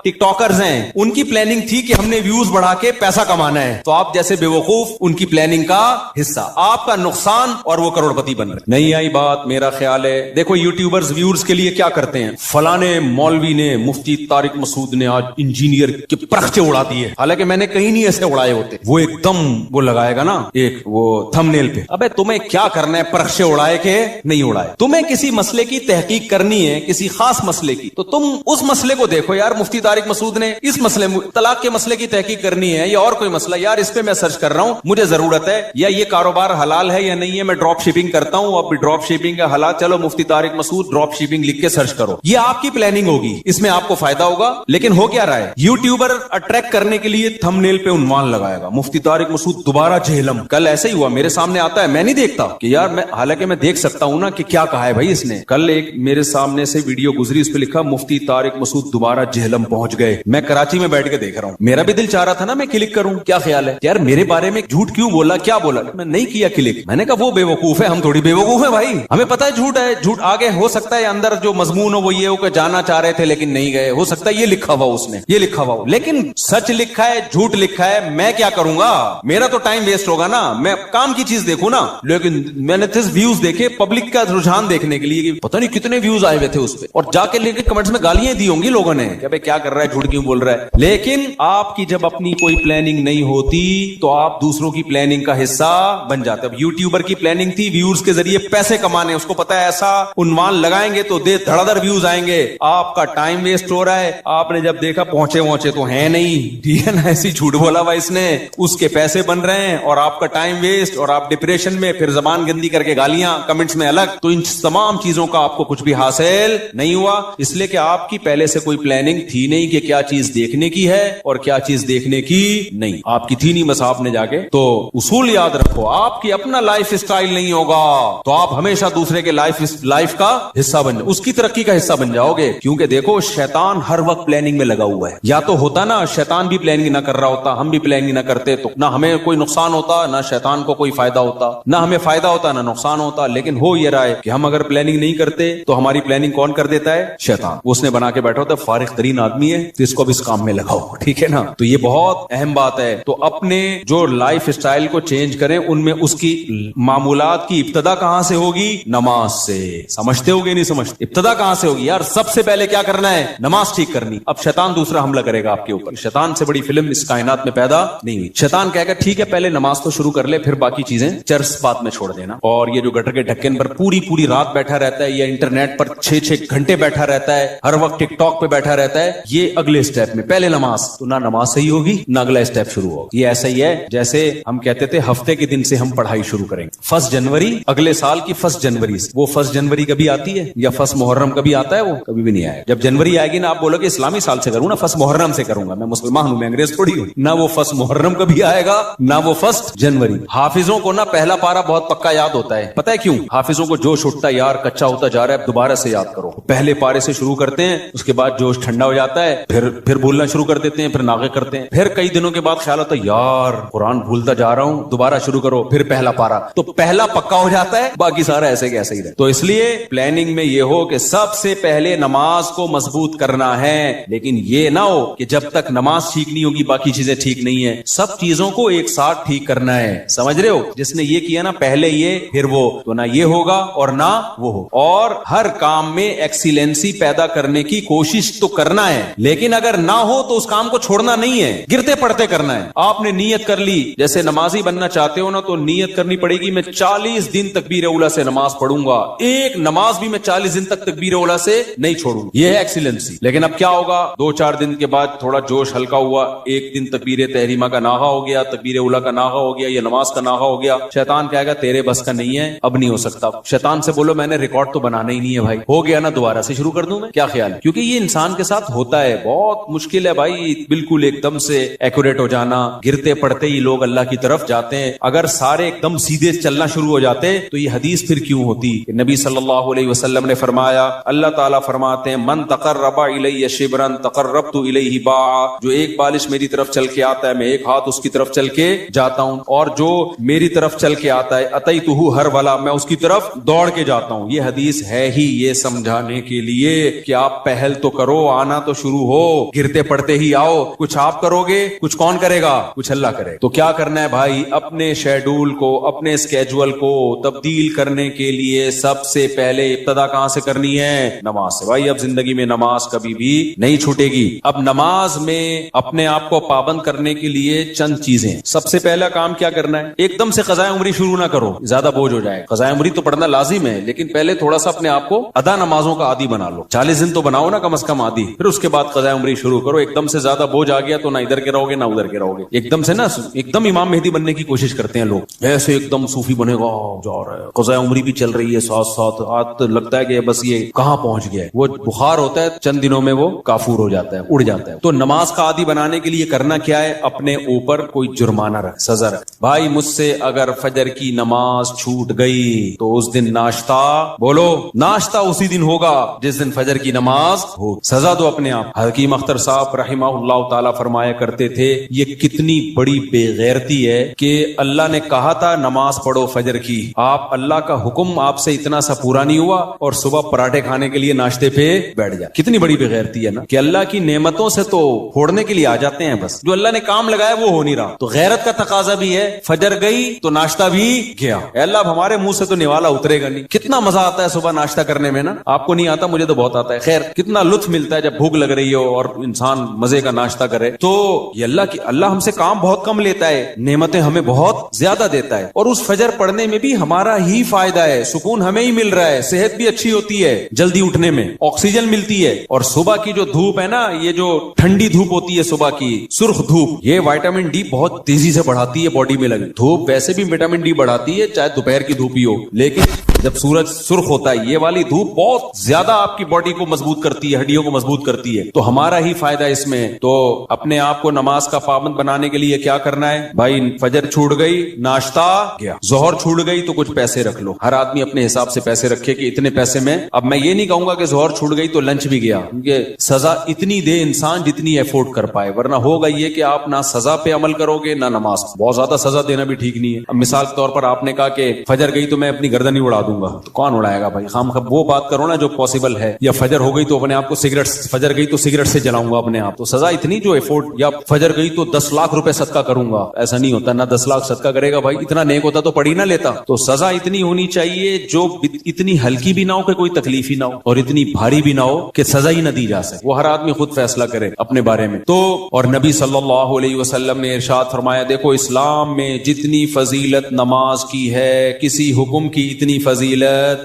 ٹک ٹاکرز ہیں, ان کی پلاننگ تھی کہ ہم نے ویوز بڑھا کے پیسہ کمانا ہے, تو آپ جیسے بے وقوف ان کی پلاننگ کا حصہ, آپ کا نقصان, اور وہ کروڑپتی بن رہے. نہیں آئی بات, میرا خیال ہے دیکھو یوٹیوبرز ویورز کے لیے کیا کرتے ہیں, فلانے مولوی نے, مفتی طارق مسعود نے آج انجینئر کے پرخچے اڑا دیے, حالانکہ میں نے کہیں نہیں ایسے اڑائے ہوتے. وہ ایک دم وہ لگائے گا نا ایک وہ تھمبنیل پہ, ابے تمہیں کیا کرنا ہے پرخچے اڑائے کہ نہیں اڑائے. تمہیں کسی مسئلے کی تحقیق کرنی ہے, کسی خاص مسئلے کی, تو تم اس مسئلے کو دیکھو. یار مفتی طارق مسعود نے اس مسئلے طلاق کے مسئلے کی تحقیق کرنی ہے, یا اور کوئی مسئلہ, یار اس پہ میں سرچ کر رہا ہوں, مجھے ضرورت ہے, یا یہ کاروبار حلال ہے یا نہیں ہے, میں ڈراپ شپنگ کرتا ہوں, اب ڈراپ شپنگ کا حلال, چلو مفتی طارق مسعود ڈراپ شپنگ لکھ کے سرچ کرو. یہ آپ کی پلاننگ ہوگی, اس میں آپ کو فائدہ ہوگا. لیکن ہو کیا رہا ہے, یوٹیوبر اٹریکٹ کرنے کے لیے تھمبنیل پہ عنوان لگائے گا, مفتی طارق مسعود دوبارہ جہلم. کل ایسے ہی ہوا, میرے سامنے آتا ہے, میں نہیں دیکھتا کہ یار میں, حالانکہ میں دیکھ سکتا ہوں نا کہ کیا کہا ہے بھائی اس نے. کل ایک میرے سامنے سے ویڈیو گزری, اس پہ لکھا مفتی طارق مسعود دوبارہ جہلم پہنچ گئے. میں کراچی میں بیٹھ کے دیکھ رہا ہوں, میرا بھی دل چاہ رہا تھا نا میں کلک کروں. کیا خیال ہے یار میرے بارے میں جھوٹ کیوں بولا, کیا بولا, میں نہیں کیا کلک. میں نے کہا وہ بے وقوف ہے, ہم تھوڑی بے وقوف ہیں بھائی, ہمیں پتا ہے جھوٹ ہے. جھوٹ آگے ہو سکتا ہے اندر جو مضمون ہو وہ یہ ہو کہ جانا چاہ رہے تھے لیکن نہیں گئے, ہو سکتا ہے یہ لکھا ہوا اس نے, یہ لکھا ہوا ہو, لیکن سچ لکھا ہے, جھوٹ لکھا ہے, میں کیا کروں گا, میرا تو ٹائم ویسٹ ہوگا نا, میں کام کی چیز دیکھوں نا. لیکن میں نے ویوز دیکھے, پبلک کا رجحان دیکھنے کے لیے, پتہ نہیں کتنے ویوز آئے ہوئے تھے اس پہ, اور جا کے لے کے کمنٹس میں گالیاں دی ہوں گی لوگوں نے کہ بھائی کیا کر رہا ہے, جھوٹ کیوں بول رہا ہے. لیکن آپ کی جب اپنی کوئی پلاننگ نہیں ہوتی تو آپ دوسروں کی پلاننگ کا حصہ بن جاتے. اب یوٹیوبر کی پلاننگ تھی ویوز کے ذریعے پیسے کمانے, اس کو پتا ہے ایسا عنوان لگائیں گے تو دھڑا دھڑ ویوز آئیں گے, آپ کا ٹائم ویسٹ ہو رہا ہے. آپ نے جب دیکھا پہنچے تو ہیں نہیں, ٹھیک ہے نا, ایسی جھوٹ بولا ہوا اس نے, اس کے پیسے بن رہے ہیں اور آپ کا ٹائم ویسٹ, اور آپ ڈپریشن میں, پھر زبان گندی کر کے گالیاں کمنٹس میں الگ. تو ان تمام چیزوں کا آپ کو کچھ بھی حاصل نہیں ہوا, اس لیے کہ آپ کی پہلے سے کوئی پلاننگ تھی نہیں کہ کیا چیز دیکھنے کی ہے اور کیا چیز دیکھنے کی نہیں, آپ کی تھی نہیں. بس آپ نے جا کے, تو اصول یاد رکھو, آپ کی اپنا لائف اسٹائل نہیں ہوگا تو آپ ہمیشہ دوسرے کے لائف کا حصہ بن جاؤ, اس کی ترقی کا حصہ بن جاؤ گے. کیونکہ دیکھو شیطان ہر وقت پلاننگ میں لگا ہوا ہے. یا تو ہوتا نا شیطان بھی پلاننگ نہ کر رہا ہوتا, ہم بھی پلاننگ نہ کرتے, تو نہ ہمیں کوئی نقصان ہوتا, نہ شیطان کو کوئی فائدہ ہوتا, نہ ہمیں فائدہ ہوتا نہ نقصان ہوتا. لیکن ہو یہ رہا ہے کہ ہم اگر پلاننگ نہیں کرتے تو ہماری پلاننگ کون کر دیتا ہے, شیطان. اس نے بنا کے بیٹھا ہوتا ہے, فارغ ترین آدمی ہے, تو اس کو بھی اس کام میں لگاؤ, ٹھیک ہے نا. تو یہ بہت اہم بات ہے. تو اپنے جو لائف اسٹائل کو چینج کریں, ان میں اس کی معمولات کی ابتدا کہاں سے ہوگی, نماز سے. سمجھتے ہوگے نہیں سمجھتے, ابتدا کہاں سے ہوگی یار, سب سے پہلے کیا کرنا ہے, نماز ٹھیک کرنی. اب شیطان دوسرا حملہ کرے گا آپ کے اوپر. شیطان سے بڑی فلم اس کائنات میں پیدا نہیں ہوئی. شیطان کہے گا ٹھیک ہے پہلے نماز تو شروع کر لے, پھر باقی چیزیں چرس بات میں چھوڑ دینا. اور یہ جو گٹر کے ڈھکن پر پوری رات بیٹھا رہتا ہے, یا انٹرنیٹ پر 6 گھنٹے بیٹھا رہتا ہے, ہر وقت ٹک ٹاک پہ بیٹھا رہتا ہے, یہ اگلے اسٹیپ میں پہلے نماز, تو نہ نماز صحیح ہوگی نہ اگلا اسٹیپ شروع ہوگا. یہ ایسا ہی ہے جیسے ہم کہتے تھے ہفتے کے دن سے ہم پڑھائی شروع کریں گے, 1 جنوری اگلے سال کی 1 جنوری سے. وہ 1 جنوری کبھی آتی ہے یا 1 محرم کبھی آتا ہے, وہ کبھی بھی نہیں آئے. جب جنوری آئے گی نا, آپ بولو کہ اسلامی سال سے کروں نا, 1 محرم سے کروں گا, میں مسلمان ہوں, میں انگریز تھوڑی ہوں. نہ وہ 1 محرم کبھی آئے گا نہ وہ 1 جنوری. حافظوں کو نا پہلا پارا بہت پکا یاد ہوتا ہے, پتہ ہے کیوں, حافظوں کو جوش اٹھتا ہے یار کچا ہوتا جا رہا ہے, دوبارہ سے یاد کرو. پہلے پارے سے شروع کرتے ہیں, اس کے بعد جوش ٹھنڈا ہو جاتا ہے, پھر بھولنا شروع کر دیتے ہیں, پھر ناغے کرتے ہیں, پھر کئی دنوں کے بعد خیال ہوتا ہے یار قرآن بھولتا جا رہا ہوں, دوبارہ شروع کرو, پھر پہلا پارا. تو پہلا پکا ہو جاتا ہے, باقی سارا ایسے کہ ایسے ہی رہے. تو اس لیے پلاننگ میں یہ ہو کہ سب سے پہلے نماز کو مضبوط کرنا ہے, لیکن یہ نہ ہو کہ جب تک نماز ٹھیک نہیں ہوگی باقی چیزیں ٹھیک نہیں ہیں. سب چیزوں کو ایک ساتھ ٹھیک کرنا ہے, سمجھ رہے ہو. جس نے یہ کیا نا پہلے یہ پھر وہ, تو نہ یہ ہوگا اور نہ وہ ہو. اور ہر کام میں ایکسیلنسی پیدا کرنے کی کوشش تو کرنا ہے, لیکن اگر نہ ہو تو اس کام کو چھوڑنا نہیں ہے, گرتے پڑتے کرنا ہے. آپ نے نیت کر لی, جیسے نمازی بننا چاہتے ہو نا, تو نیت کرنی پڑے گی میں 40 دن تکبیر اولا سے نماز پڑھوں گا, ایک نماز بھی میں 40 دن تک تکبیر اولا سے نہیں چھوڑوں. یہ ہے ایکسیلنسی. لیکن اب کیا ہوگا, 2-4 دن کے بعد تھوڑا جوش ہلکا ہوا, ایک دن تکبیر تحریمہ کا ناغہ ہو گیا, تکبیر اولا کا ناغہ ہو گیا, یہ نماز کا ناغہ ہو گیا. شیطان کہے گا تیرے بس کا نہیں ہے, اب نہیں ہو سکتا. شیطان سے بولو میں نے ریکارڈ تو بنانا ہی نہیں ہے بھائی, ہو گیا نا دوبارہ سے شروع کر دوں میں, کیا خیال ہے. کیونکہ یہ انسان کے ساتھ ہوتا ہے, بہت مشکل ہے بھائی بالکل ایک دم سے ایکوریٹ ہو جانا. گرتے پڑتے ہی لوگ اللہ کی طرف جاتے ہیں. اگر سارے ایک دم سیدھے چلنا شروع ہو جاتے تو یہ حدیث پھر کیوں ہوتی. نبی صلی اللہ علیہ وسلم نے فرمایا, اللہ تعالیٰ فرماتے ہیں من تقرب الی شبرا تقربت الیہ باعا, جو ایک بالش میری طرف طرف چل کے آتا ہے میں ایک ہاتھ اس کی طرف چل کے جاتا ہوں, اور جو میری طرف چل کے آتا ہے اتیتہ ہرولا, میں اس کی طرف دوڑ کے جاتا ہوں. یہ حدیث ہے ہی یہ سمجھانے کے لیے کہ آپ پہل تو کرو, آنا تو شروع ہو, گرتے پڑتے ہی آؤ. کچھ آپ کرو گے, کچھ کون کرے گا, کچھ اللہ کرے. تو کیا کرنا ہے بھائی, اپنے شیڈول کو, اپنے اسکیجول کو تبدیل کرنے کے لیے سب سے پہلے ابتدا کہاں سے کرنی ہے, نماز سے. بھائی اب زندگی میں نماز کبھی بھی نہیں چھوٹے گی. اب نماز میں اپنے آپ کو پابند کرنے کے لیے چند چیزیں. سب سے پہلا کام کیا کرنا ہے, ایک دم سے قضاء عمری شروع نہ کرو, زیادہ بوجھ ہو جائے. قضاء عمری تو پڑھنا لازم ہے, لیکن پہلے تھوڑا سا اپنے آپ کو ادا نمازوں کا عادی بنا لو. 40 دن تو بناؤ نا کم از کم عادی, پھر اس کے بعد قضاء عمری شروع کرو. ایک دم سے زیادہ بوجھ آ گیا تو نہ ادھر کے رہو گے نہ ادھر کے رہو گے. ایک دم سے نا ایک دم امام مہدی بننے کی کوشش کرتے ہیں لوگ, ایسے ایک دم صوفی بنے گا, جا رہا ہے قضاء عمری بھی چل رہی ہے ساتھ ساتھ, آج لگتا ہے کہ بس یہ کہاں پہنچ گیا ہے. وہ بخار ہوتا ہے, چند دنوں میں وہ کافور ہو جاتا ہے, اڑ جاتا ہے. تو نماز کا عادی بنانے کے لیے کرنا کیا ہے, اپنے اوپر کوئی جرمانہ رکھ, سزا رکھ. بھائی مجھ سے اگر فجر کی نماز چھوٹ گئی تو اس دن ناشتہ, بولو ناشتہ اسی دن ہوگا جس دن فجر کی نماز ہو. سزا دو اپنے آپ. حکیم اختر صاحب رحمہ اللہ تعالی فرمایا کرتے تھے, یہ کتنی بڑی بے غیرتی ہے کہ اللہ نے کہا تھا نماز پڑھو فجر کی, آپ اللہ کا حکم آپ سے اتنا سا پورا نہیں ہوا اور صبح پراٹھے کھانے کے لیے ناشتے پہ بیٹھ جائے. کتنی بڑی بے غیرتی ہے نا, کہ اللہ کی نعمتوں سے تو پھوڑنے کے لیے آ جاتے ہیں, بس جو اللہ نے کام لگایا وہ ہو نہیں رہا. تو غیرت کا تقاضا بھی ہے, فجر گئی تو ناشتہ بھی گیا. اے اللہ اب ہمارے منہ سے تو نوالا اترے گا نہیں. کتنا مزہ آتا ہے صبح ناشتہ کرنے میں نا, آپ کو نہیں آتا, مجھے تو بہت آتا ہے. خیر کتنا لطف ملتا ہے جب بھوک لگ رہی ہو اور انسان مزے کا ناشتہ کرے. تو یہ اللہ ہم سے کام بہت کم لیتا ہے, نعمتیں ہمیں بہت زیادہ دیتا ہے, اور اس فجر پڑھنے میں بھی ہمارا ہی فائدہ ہے, سکون ہمیں ہی مل رہا ہے, صحت بھی اچھی ہوتی ہے, جلدی اٹھنے میں آکسیجن ملتی ہے. اور صبح کی جو دھوپ ہے نا, یہ جو ٹھنڈی دھوپ ہوتی ہے صبح کی, سرخ دھوپ, یہ وائٹامن ڈی بہت تیزی سے بڑھاتی ہے باڈی میں لگی. دھوپ ویسے بھی وٹامن ڈی بڑھاتی ہے چاہے دوپہر کی دھوپ ہی ہو, لیکن جب سورج سرخ ہوتا ہے یہ والی دھوپ بہت زیادہ آپ کی باڈی کو مضبوط کرتی ہے, ہڈیوں کو مضبوط کرتی ہے. تو ہمارا ہی فائدہ اس میں. تو اپنے آپ کو نماز کا پابند بنانے کے لیے کیا کرنا ہے بھائی, فجر چھوٹ گئی ناشتہ گیا, ظہر چھوٹ گئی تو کچھ پیسے رکھ لو. ہر آدمی اپنے حساب سے پیسے رکھے کہ اتنے پیسے میں. اب میں یہ نہیں کہوں گا کہ ظہر چھوٹ گئی تو لنچ بھی گیا, کیونکہ سزا اتنی دے انسان جتنی افورڈ کر پائے, ورنہ ہوگا یہ کہ آپ نہ سزا پہ عمل کرو گے نہ نماز. بہت زیادہ سزا دینا بھی ٹھیک نہیں ہے. اب مثال کے طور پر آپ نے کہا کہ فجر گئی تو میں اپنی گردن ہی اڑا دوں گا, تو کون اڑائے گا بھائی, خام خب وہ بات کرو نا جو پاسبل ہے. یا فجر ہو گئی تو اپنے آپ کو سگریٹ, فجر گئی تو سگریٹ سے جلاؤں گا اپنے آپ, تو سزا اتنی جو افورڈ. یا فجر گئی تو 10 لاکھ روپے صدقہ کروں گا, ایسا نہیں ہوتا, نہ 10 لاکھ صدقہ کرے گا بھائی, اتنا نیک ہوتا تو پڑھی نہ لیتا. تو سزا اتنی ہونی چاہیے جو اتنی ہلکی بھی نہ ہو کہ کوئی تکلیف ہی نہ ہو, اور اتنی بھاری بھی نہ ہو کہ سزا ہی نہ دی جا سکے. وہ ہر آدمی خود فیصلہ کرے اپنے بارے میں. تو اور نبی صلی اللہ علیہ وسلم نے ارشاد فرمایا, دیکھو اسلام میں جتنی فضیلت نماز کی ہے کسی حکم کی اتنی فضیلت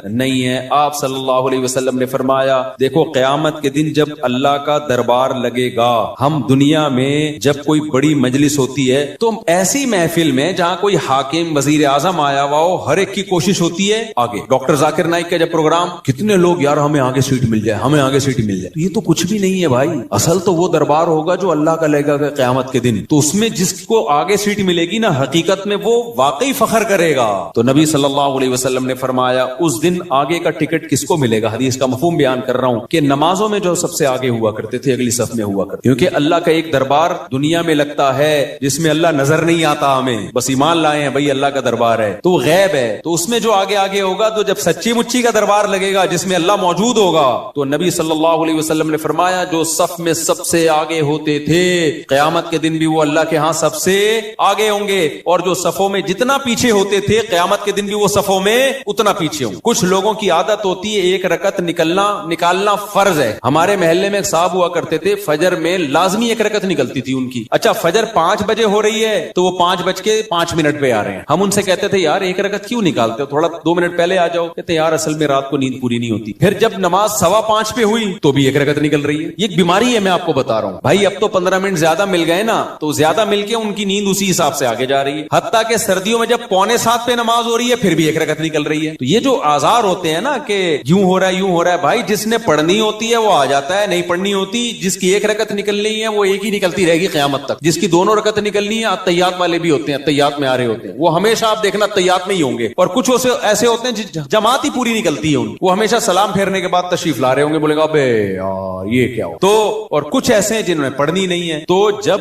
نہیں ہے. آپ صلی اللہ علیہ وسلم نے فرمایا, دیکھو قیامت کے دن جب اللہ کا دربار لگے گا, ہم دنیا میں جب کوئی بڑی مجلس ہوتی ہے تو ایسی محفل میں جہاں کوئی حاکم وزیر اعظم آیا ہوا ہو, ہر ایک کی کوشش ہوتی ہے آگے. ڈاکٹر ذاکر نائک کا جب پروگرام, کتنے لوگ یار ہمیں آگے سیٹ مل جائے, ہمیں آگے سیٹ مل جائے. یہ تو کچھ بھی نہیں ہے بھائی, اصل تو وہ دربار ہوگا جو اللہ کا لگے گا قیامت کے دن. تو اس میں جس کو آگے سیٹ ملے گی نا, حقیقت میں وہ واقعی فخر کرے گا. تو نبی صلی اللہ علیہ وسلم نے فرمایا اس دن آگے کا ٹکٹ کس کو ملے گا. حدیث کا مفہوم بیان کر رہا ہوں کہ نمازوں میں جو سب سے آگے ہوا کرتے تھے, اگلی صف میں ہوا کرتے, کیونکہ اللہ کا ایک دربار دنیا میں لگتا ہے جس میں اللہ نظر نہیں آتا, ہمیں بس ایمان لائے ہیں بھائی اللہ کا دربار ہے, تو غیب ہے. تو اس میں جو آگے آگے ہوگا, تو جب سچی مچی کا دربار لگے گا جس میں اللہ موجود ہوگا, تو نبی صلی اللہ علیہ وسلم نے فرمایا جو صف میں سب سے آگے ہوتے تھے قیامت کے دن بھی وہ اللہ کے ہاں سب سے آگے ہوں گے, اور جو صفوں میں جتنا پیچھے ہوتے تھے قیامت کے دن بھی وہ صفوں میں اتنا پیچھے ہوں. کچھ لوگوں کی عادت ہوتی ہے ایک رکعت نکالنا فرض ہے. ہمارے محلے میں ایک صاحب ہوا کرتے تھے, فجر میں لازمی ایک رکعت نکلتی تھی ان کی. اچھا فجر 5 بجے ہو رہی ہے تو وہ 5:05 پہ آ رہے ہیں. ہم ان سے کہتے تھے یار ایک رکعت کیوں نکالتے ہو, تھوڑا 2 منٹ پہلے آ جاؤ. کہتے یار اصل میں رات کو نیند پوری نہیں ہوتی. پھر جب نماز 5:15 پہ ہوئی تو بھی ایک رکعت نکل رہی ہے. یہ ایک بیماری ہے, میں آپ کو بتا رہا ہوں بھائی. اب تو 15 منٹ زیادہ مل گئے نا, تو زیادہ مل کے ان کی نیند اسی حساب سے آگے جا رہی ہے. حتیٰ کہ سردیوں میں جب 6:45 پہ نماز ہو رہی ہے پھر بھی ایک رکعت نکل رہی ہے. تو یہ جو آزار ہوتے ہیں نا کہ یوں ہو رہا ہے بھائی، جس نے پڑھنی ہوتی ہے وہ آ جاتا ہے، نہیں پڑھنی ہوتی، جس کی ایک رکعت نکلنی ہے وہ ایک ہی نکلتی رہے گی قیامت تک، جس کی دونوں رکعت نکلنی ہے، اتحیات والے بھی ہوتے ہیں، اتحیات میں آ رہے ہوتے ہیں، وہ ہمیشہ آپ دیکھنا اتحیات میں ہی ہوں گے، اور کچھ ایسے ہوتے ہیں جماعت ہی پوری نکلتی ہے ان، وہ ہمیشہ سلام پھیرنے کے بعد تشریف لا رہے ہوں گے، بولے گا بے یار یہ کیا ہو، تو اور کچھ ایسے ہیں جنہوں نے پڑھنی نہیں ہے۔ تو جب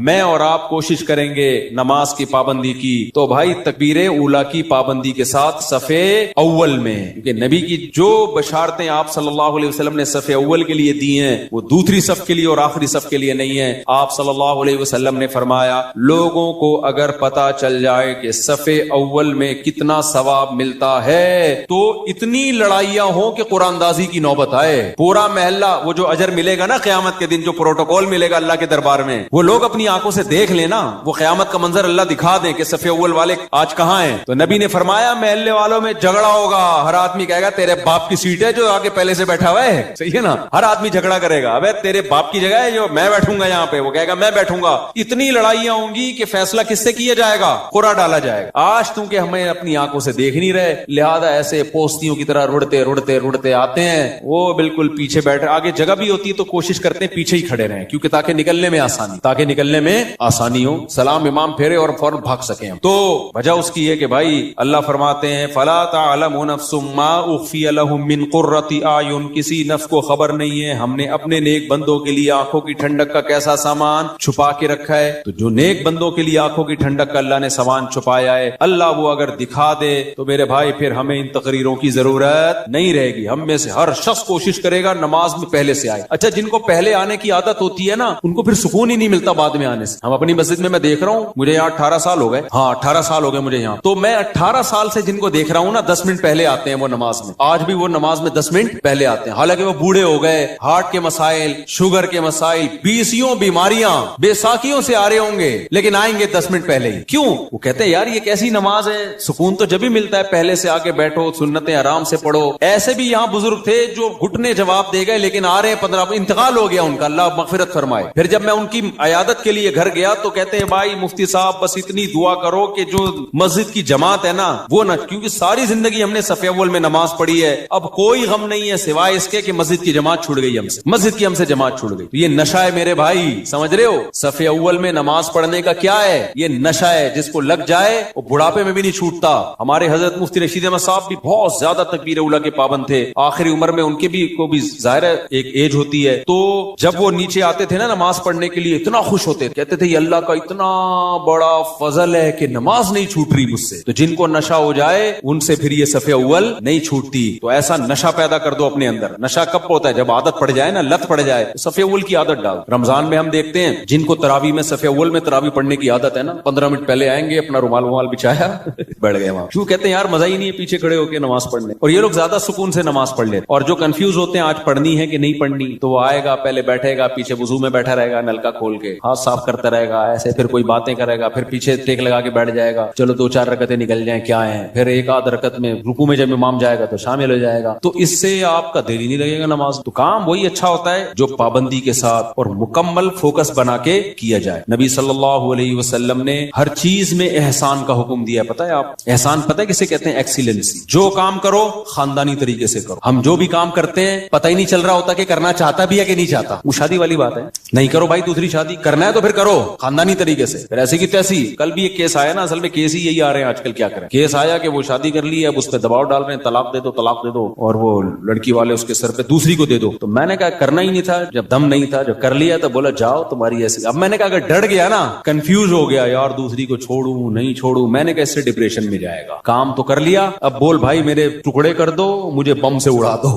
میں اور آپ کوشش کریں گے نماز کی پابندی کی، تو بھائی تکبیر اولا کی پابندی کے ساتھ صف اول میں، کہ نبی کی جو بشارتیں آپ صلی اللہ علیہ وسلم نے صف اول کے لیے دی ہیں وہ دوسری صف کے لیے اور آخری صف کے لیے نہیں ہے۔ آپ صلی اللہ علیہ وسلم نے فرمایا لوگوں کو اگر پتا چل جائے کہ صف اول میں کتنا ثواب ملتا ہے تو اتنی لڑائیاں ہوں کہ قرآن اندازی کی نوبت آئے، پورا محلہ، وہ جو اجر ملے گا نا قیامت کے دن، جو پروٹوکول ملے گا اللہ کے دربار میں، وہ لوگ اپنی آنکھوں سے دیکھ لینا، وہ قیامت کا منظر اللہ دکھا دیں کہ صف اول والے آج کہاں ہیں۔ تو نبی نے فرمایا محلے والوں میں جھگڑا ہوگا، ہر آدمی کہے گا تیرے باپ کی سیٹ ہے جو آگے پہلے سے بیٹھا ہوا ہے، صحیح ہے نا، ہر آدمی جھگڑا کرے گا، ابے تیرے باپ کی جگہ ہے جو میں بیٹھوں گا یہاں پہ، وہ کہے گا میں بیٹھوں گا، اتنی لڑائیاں ہوں گی کہ فیصلہ کس سے کیا جائے گا، قرعہ ڈالا جائے گا۔ آج تم کہ ہمیں اپنی آنکھوں سے دیکھ نہیں رہے، لہذا ایسے پوستیوں کی طرح رڑتے آتے ہیں، وہ بالکل پیچھے بیٹھے، آگے جگہ بھی ہوتی ہے تو کوشش کرتے ہیں پیچھے ہی کھڑے رہیں، کیونکہ تاکہ نکلنے میں آسانی ہو، سلام امام پھیرے اور فوراً بھاگ سکیں۔ تو وجہ اس کی ہے کہ بھائی اللہ فرماتے ہیں فلا تعلم نفس ما اخفی لهم من قرۃ اعین، کسی نفس کو خبر نہیں ہے ہم نے اپنے نیک بندوں کے لیے آنکھوں کی ٹھنڈک کا کیسا سامان چھپا کے رکھا ہے۔ تو جو نیک بندوں کے لیے آنکھوں کی ٹھنڈک کا اللہ نے سامان چھپایا ہے، اللہ وہ اگر دکھا دے تو میرے بھائی پھر ہمیں ان تقریروں کی ضرورت نہیں رہے گی۔ ہم میں سے ہر شخص کوشش کرے گا نماز میں پہلے سے آئے۔ اچھا جن کو پہلے آنے کی عادت ہوتی ہے نا، ان کو پھر سکون ہی نہیں ملتا بعد میں آنے سے۔ ہم اپنی مسجد میں دیکھ رہا ہوں، مجھے یہاں 18 سال ہو گئے، 18 سال ہو گئے مجھے یہاں، تو میں 18 سال سے جن کو دیکھ رہا ہوں نا 10 منٹ پہلے آتے ہیں وہ نماز میں، آج بھی وہ نماز میں 10 منٹ پہلے آتے ہیں، حالانکہ وہ بوڑھے ہو گئے، ہارٹ کے مسائل، شوگر کے مسائل، 20 بیماریاں بے ساکیوں سے آ رہے ہوں گے، لیکن آئیں گے 10 منٹ پہلے ہی۔ کیوں؟ وہ کہتے ہیں یار یہ کیسی نماز ہے، سکون تو جب ہی ملتا ہے پہلے سے آ کے بیٹھو، سنتیں آرام سے پڑھو۔ ایسے بھی یہاں بزرگ تھے جو گھٹنے جواب دے گئے، لیکن آ رہے ہیں 15، انتقال ہو گیا ان کا، اللہ مغفرت فرمائے۔ پھر جب میں ان کی عیادت کے لیے گھر گیا تو کہتے ہیں بھائی مفتی صاحب بس اتنی دعا کرو کہ جو مسجد کی جماعت ہے نا وہ نہ، کیونکہ ساری زندگی ہم نے صف اول میں نماز پڑھی ہے، اب کوئی غم نہیں ہے سوائے اس کے کہ مسجد کی جماعت چھوٹ گئی، ہم سے جماعت چھوٹ گئی۔ تو یہ نشہ ہے میرے بھائی، سمجھ رہے ہو؟ صف اول میں نماز پڑھنے کا کیا ہے؟ یہ نشہ ہے، جس کو لگ جائے وہ بڑھاپے میں بھی نہیں چھوٹتا۔ ہمارے حضرت مفتی رشید احمد صاحب بھی بہت زیادہ تکبیر اولیٰ کے پابند تھے، آخری عمر میں ان کے بھی کو بھی ظاہر ہے ایک ایج ہوتی ہے، تو جب وہ نیچے آتے تھے نا نماز پڑھنے کے لیے اتنا خوش ہوتے تھے، کہتے تھے یہ اللہ کا اتنا بڑا فضل ہے کہ نماز نہیں چھوٹ رہی مجھ سے۔ تو جن کو نشہ ہو جائے ان سے پھر یہ صف اول نہیں چھوٹتی، تو ایسا نشہ پیدا کر دو اپنے اندر۔ نشہ کب ہوتا ہے؟ جب عادت پڑ جائے نا، لت پڑ جائے، صف اول کی عادت ڈال۔ رمضان میں ہم دیکھتے ہیں جن کو تراویح میں صف اول میں تراویح پڑھنے کی عادت ہے نا، 15 منٹ پہلے آئیں گے، اپنا رومال بچھایا بیٹھ گئے وہاں، کیوں؟ کہتے ہیں یار مزہ ہی نہیں ہے پیچھے کھڑے ہو کے نماز پڑھنے، اور یہ لوگ زیادہ سکون سے نماز پڑھ لیتے۔ اور جو کنفیوز ہوتے ہیں آج پڑھنی ہے کہ نہیں پڑھنی، تو وہ آئے گا پہلے بیٹھے گا، پیچھے وضو میں بیٹھا رہے گا، نلکا کھول کے ہاتھ صاف کرتا رہے گا ایسے، پھر کوئی باتیں کرے گا، پھر پیچھے ٹیک لگا کے بیٹھ جائے گا، چلو 2-4 رکعتیں نکل جائیں کیا ہیں، پھر ایک آدھ رکعت میں رکوع میں جب امام جائے گا تو شامل ہو جائے گا، تو اس سے آپ کا دل ہی نہیں لگے گا نماز۔ تو کام وہی اچھا ہوتا ہے جو پابندی کے ساتھ اور مکمل فوکس بنا کے کیا جائے۔ نبی صلی اللہ علیہ وسلم نے ہر چیز میں احسان کا حکم دیا، پتہ ہے آپ احسان پتہ ہے کسے کہتے ہیں؟ ایکسیلنسی۔ جو کام کرو خاندانی طریقے سے کرو۔ ہم جو بھی کام کرتے ہیں پتہ ہی نہیں چل رہا ہوتا کہ کرنا چاہتا بھی ہے کہ نہیں چاہتا، وہ شادی والی بات ہے، نہیں کرو بھائی دوسری شادی، کرنا ہے تو پھر کرو خاندانی طریقے سے، پھر ایسی کی تیسی۔ کل بھی ایک کیس آیا نا، اصل میں کیس ہی یہی آ رہے ہیں آج کل، کیا کریں، کیس آیا کہ وہ شادی کر لی ہے، اب اس پہ دباؤ ڈال رہے ہیں طلاق دے دو، اور وہ لڑکی والے اس کے سر پہ دوسری کو دے دو۔ تو میں نے کہا کرنا ہی نہیں تھا، جب دم نہیں تھا، جو کر لیا تو بولا جاؤ تمہاری ایسی۔ اب میں نے کہا اگر ڈر گیا نا، کنفیوز ہو گیا یار دوسری کو چھوڑوں نہیں چھوڑوں، میں نے کہا اس سے ڈپریشن میں جائے گا، کام تو کر لیا، اب بول بھائی میرے ٹکڑے کر دو، مجھے بم سے اڑا دو۔